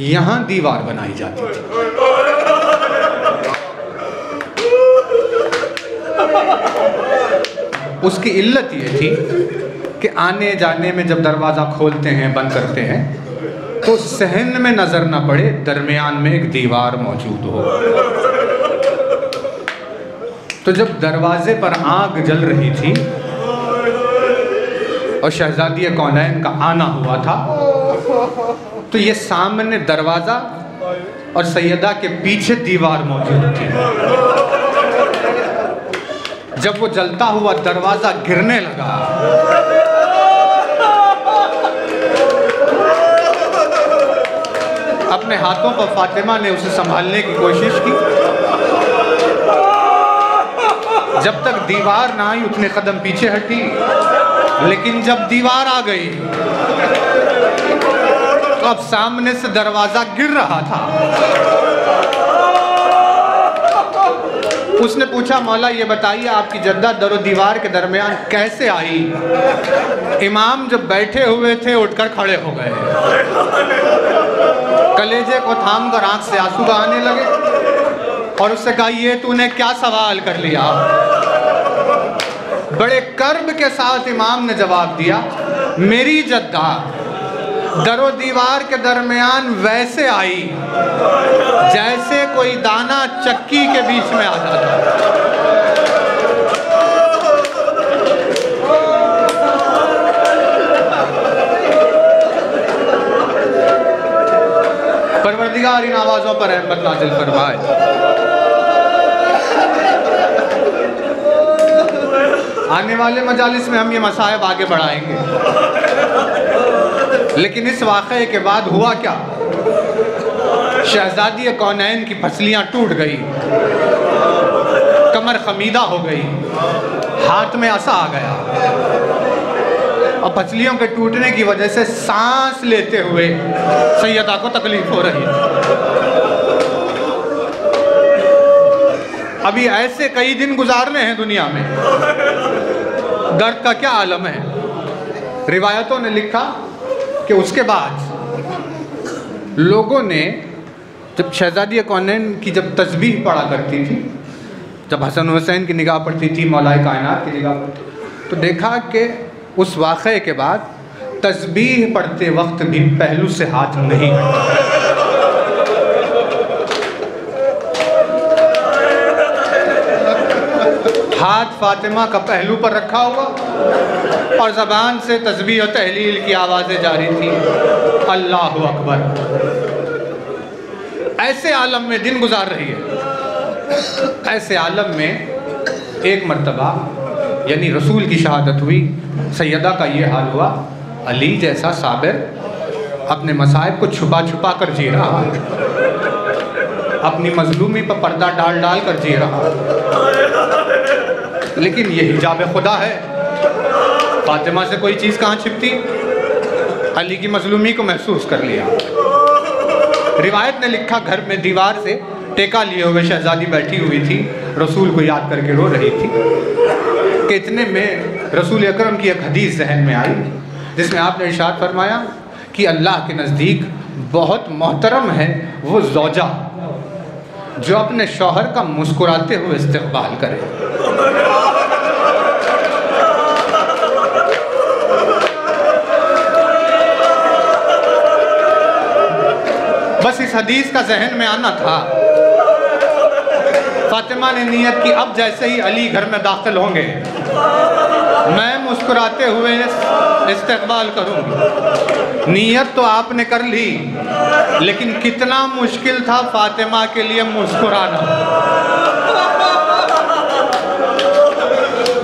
यहाँ दीवार बनाई जाती थी। उसकी इल्लत ये थी कि आने जाने में जब दरवाज़ा खोलते हैं, बंद करते हैं, तो सहन में नज़र न पड़े, दरमियान में एक दीवार मौजूद हो। तो जब दरवाजे पर आग जल रही थी और शहज़ादी कौनैन का आना हुआ था, तो ये सामने दरवाज़ा और सैयदा के पीछे दीवार मौजूद थी। जब वो जलता हुआ दरवाज़ा गिरने लगा, अपने हाथों पर फातिमा ने उसे संभालने की कोशिश की। जब तक दीवार ना आई उतने कदम पीछे हटी, लेकिन जब दीवार आ गई तो अब सामने से दरवाजा गिर रहा था। उसने पूछा, मौला ये बताइए आपकी जद्दा दरो दीवार के दरमियान कैसे आई? इमाम जब बैठे हुए थे उठकर खड़े हो गए, कलेजे को थाम कर आंख से आंसू बहाने लगे और उससे कहा, ये तूने क्या सवाल कर लिया? बड़े कर्ब के साथ इमाम ने जवाब दिया, मेरी जद्दा दरो दीवार के दरमियान वैसे आई जैसे कोई दाना चक्की के बीच में आ जाता। परवरदिगार इन आवाज़ों पर रहमत नाज़िल फरमाए। आने वाले मजालिस में हम ये मसाइब आगे बढ़ाएंगे, लेकिन इस वाक़े के बाद हुआ क्या? शहज़ादी कौनैन की फसलियाँ टूट गई, कमर खमीदा हो गई, हाथ में असा आ गया और फसलियों के टूटने की वजह से सांस लेते हुए सैयदा को तकलीफ हो रही थी। अभी ऐसे कई दिन गुजारने हैं दुनिया में, दर्द का क्या आलम है। रिवायतों ने लिखा कि उसके बाद लोगों ने, जब शहज़ादी कौनैन की जब तस्बीह पढ़ा करती थी, जब हसन हुसैन की निगाह पड़ती थी, मौलाए कायनात की निगाह पड़ती, तो देखा कि उस वाक़े के बाद तस्बीह पढ़ते वक्त भी पहलू से हाथ नहीं हटता। हाथ फातिमा का पहलू पर रखा हुआ और ज़बान से तस्बीह और तहलील की आवाज़ें जारी थी, अल्लाहु अकबर। ऐसे आलम में दिन गुजार रही है। ऐसे आलम में एक मर्तबा यानी रसूल की शहादत हुई, सैयदा का ये हाल हुआ, अली जैसा साबिर अपने मसाइब को छुपा छुपा कर जी रहा है, अपनी मजलूमी पर पर्दा डाल डाल कर जी रहा है। लेकिन ये हिजाब खुदा है, फातिमा से कोई चीज़ कहाँ छिपती? अली की मजलूमी को महसूस कर लिया। रिवायत ने लिखा, घर में दीवार से टेका लिए हुए शहजादी बैठी हुई थी, रसूल को याद करके रो रही थी कि इतने में रसूल अकरम की एक हदीस जहन में आई, जिसमें आपने इरशाद फरमाया कि अल्लाह के नज़दीक बहुत मोहतरम है वो ज़ौजा जो अपने शौहर का मुस्कुराते हुए इस्तक़बाल करे। बस इस हदीस का जहन में आना था। फातिमा ने नियत की, अब जैसे ही अली घर में दाखिल होंगे मैं मुस्कुराते हुए इस्तक़बाल करूँगी। नियत तो आपने कर ली, लेकिन कितना मुश्किल था फातिमा के लिए मुस्कुराना।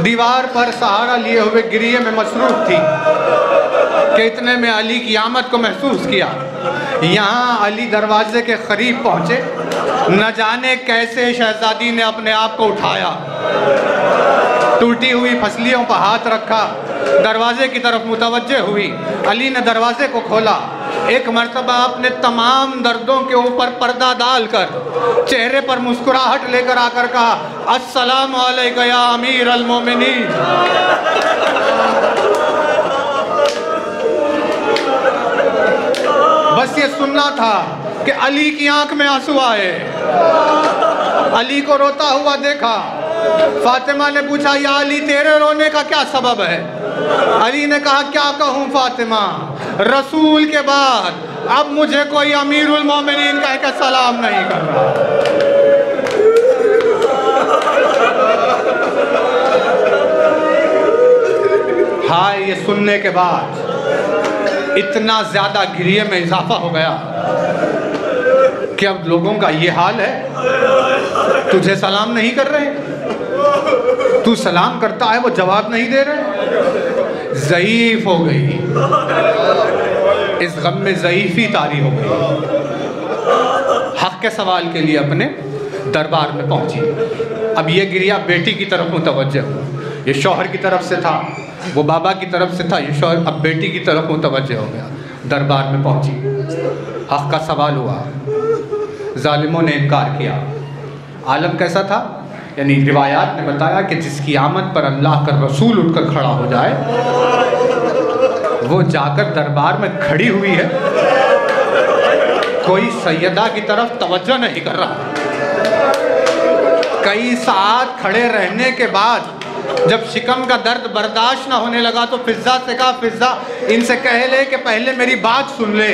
दीवार पर सहारा लिए हुए गिरिये में मसरूफ थी कि इतने में अली की आमद को महसूस किया। यहाँ अली दरवाजे के करीब पहुँचे, न जाने कैसे शहजादी ने अपने आप को उठाया, टूटी हुई फसलियों पर हाथ रखा, दरवाजे की तरफ मुतवज्जे हुई। अली ने दरवाजे को खोला, एक मर्तबा अपने तमाम दर्दों के ऊपर पर्दा डालकर चेहरे पर मुस्कुराहट लेकर आकर कहा, अस्सलाम अलैका या अमीर अल मोमिनीन। बस ये सुनना था कि अली की आंख में आंसू आए। अली को रोता हुआ देखा। फातिमा ने पूछा, या अली तेरे रोने का क्या सबब है? अली ने कहा, क्या कहूँ फातिमा, रसूल के बाद अब मुझे कोई अमीरुल मोमिनीन कह के सलाम नहीं कर रहा। हाय, ये सुनने के बाद इतना ज्यादा गिरिये में इजाफा हो गया कि अब लोगों का ये हाल है, तुझे सलाम नहीं कर रहे, तू सलाम करता है वो जवाब नहीं दे रहे। ज़ईफ हो गई, इस गम में ज़ईफी तारी हो गई। हक के सवाल के लिए अपने दरबार में पहुंची। अब ये गिरिया बेटी की तरफ मुतवज्जह हुआ। ये शौहर की तरफ से था, वो बाबा की तरफ से था, ये शौहर अब बेटी की तरफ मुतवज्जह हो गया। दरबार में पहुंची, हक का सवाल हुआ, जालिमों ने इनकार किया। आलम कैसा था? यानी रिवायात ने बताया कि जिसकी आमद पर अल्लाह का रसूल उठकर खड़ा हो जाए, वो जाकर दरबार में खड़ी हुई है, कोई सैयदा की तरफ तवज्जो नहीं कर रहा। कई साथ खड़े रहने के बाद जब शिकम का दर्द बर्दाश्त ना होने लगा तो फिज़्ज़ा से कहा, फिज़्ज़ा इनसे कह ले कि पहले मेरी बात सुन ले,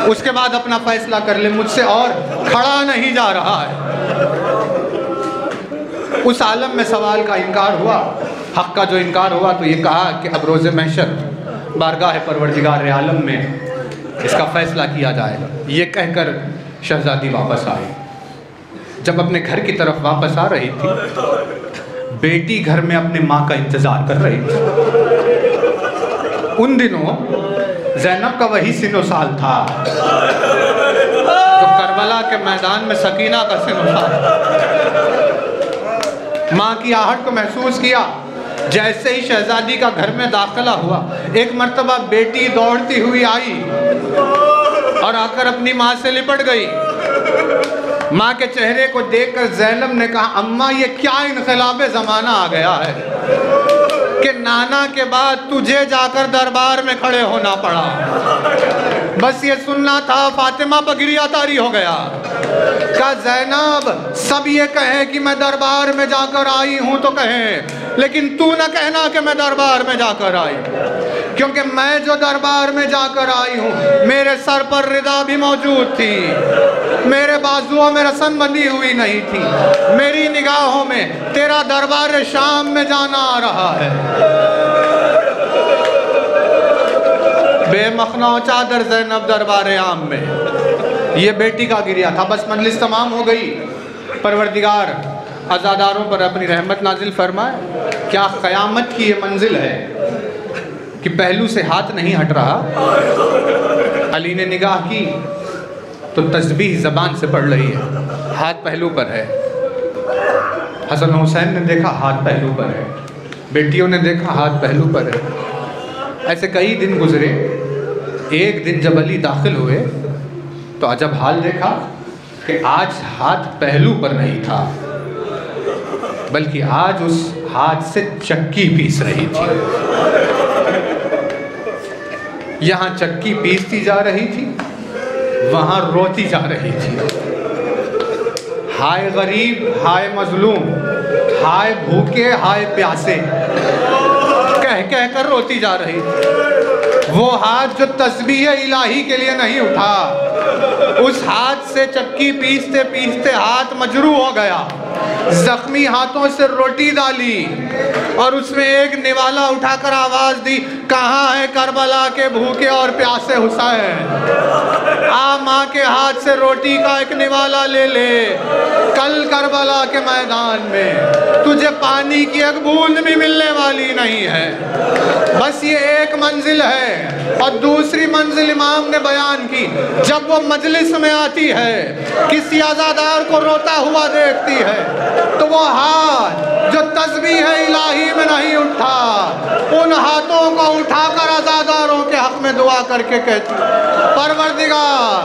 उसके बाद अपना फैसला कर ले, मुझसे और खड़ा नहीं जा रहा है। उस आलम में सवाल का इनकार हुआ, हक का जो इनकार हुआ तो ये कहा कि अब रोज़े महशर बारगाह परवरदिगार आलम में इसका फैसला किया जाएगा। ये कहकर शहजादी वापस आई। जब अपने घर की तरफ वापस आ रही थी, बेटी घर में अपने माँ का इंतज़ार कर रही थी। उन दिनों ज़ैनब का वही सिनो साल था तो करबला के मैदान में सकीना का सिनो साल। माँ की आहट को महसूस किया। जैसे ही शहजादी का घर में दाखिला हुआ, एक मर्तबा बेटी दौड़ती हुई आई और आकर अपनी माँ से लिपट गई। माँ के चेहरे को देखकर ज़ैनब ने कहा, अम्मा ये क्या इनक़लाब ज़माना आ गया है कि नाना के बाद तुझे जाकर दरबार में खड़े होना पड़ा। बस ये सुनना था, फातिमा पर गिरिया तारी हो गया। कहा, ज़ैनब सब ये कहे कि मैं दरबार में जाकर आई हूँ तो कहें, लेकिन तू न कहना कि मैं दरबार में जाकर आई, क्योंकि मैं जो दरबार में जाकर आई हूँ, मेरे सर पर रिदा भी मौजूद थी, मेरे बाजुओं में रस्म बंधी हुई नहीं थी, मेरी निगाहों में तेरा दरबार शाम में जाना आ रहा है। बेमखना चादर ज़ैनब दरबार आम में, ये बेटी का गिरिया था। बस मजलिस तमाम हो गई। परवरदिगार आज़ादारों पर अपनी रहमत नाजिल फरमाए। क्या क़यामत की ये मंजिल है कि पहलू से हाथ नहीं हट रहा। अली ने निगाह की तो तस्बीह ज़बान से पढ़ रही है, हाथ पहलू पर है। हसन हुसैन ने देखा हाथ पहलू पर है, बेटियों ने देखा हाथ पहलू पर है। ऐसे कई दिन गुजरे। एक दिन जब अली दाखिल हुए तो अजब हाल देखा कि आज हाथ पहलू पर नहीं था, बल्कि आज उस हाथ से चक्की पीस रही थी। यहाँ चक्की पीसती जा रही थी, वहाँ रोती जा रही थी। हाय गरीब, हाय मजलूम, हाय भूखे, हाय प्यासे, कह कह कर रोती जा रही थी। वो हाथ जो तस्बीह इलाही के लिए नहीं उठा, उस हाथ से चक्की पीसते पीसते हाथ मजरू हो गया। जख्मी हाथों से रोटी डाली और उसमें एक निवाला उठाकर आवाज दी, कहाँ है करबला के भूखे और प्यासे हुसैन? आ माँ के हाथ से रोटी का एक निवाला ले ले, कल करबला के मैदान में तुझे पानी की एक बूंद भी मिलने वाली नहीं है। बस ये एक मंजिल है। और दूसरी मंजिल इमाम ने बयान की, जब वो मजलिस में आती है, किसी आज़ादार को रोता हुआ देखती है, तो वो हाथ जो तस्बीह इलाही में नहीं उठा, उन हाथों को उठाकर आज़ादारों के हक में दुआ करके कहती, परवरदिगार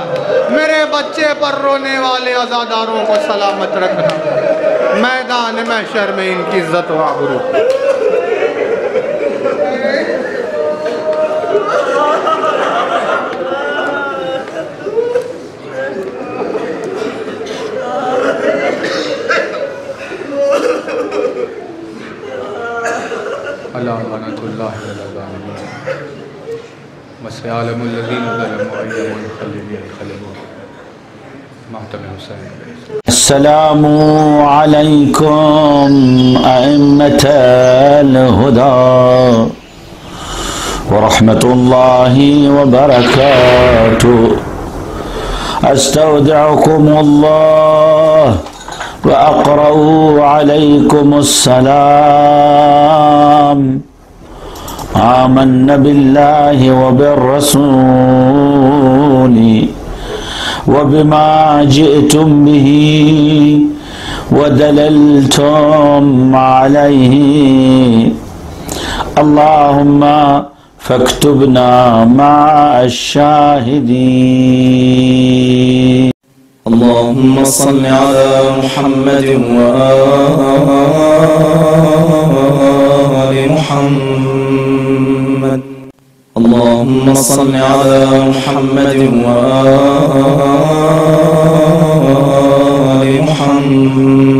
मेरे बच्चे पर रोने वाले आज़ादारों को सलामत रखना, मैदान महशर में इनकी इज्जत व आबरू।
अस्सलामु अलैकुम अइम्मतल हुदा व रहमतुल्लाहि व बरकातुहू। अस्तौदिउकुमुल्लाह व अक़रउ अलैकुमुस्सलाम। आमन्ना बिल्लाहि व बिर्रसूली व बिमा जिअतुम बिही व दललतुम अलैहि। अल्लाहुम्मा फक्तुबना मअश-शाहिदीन।
अल्लाहुम्मा सल्लि अला मुहम्मद व आलि मुहम्मद। अल्लाहुम्मा सल्लि अला मुहम्मद व आलि मुहम्मद।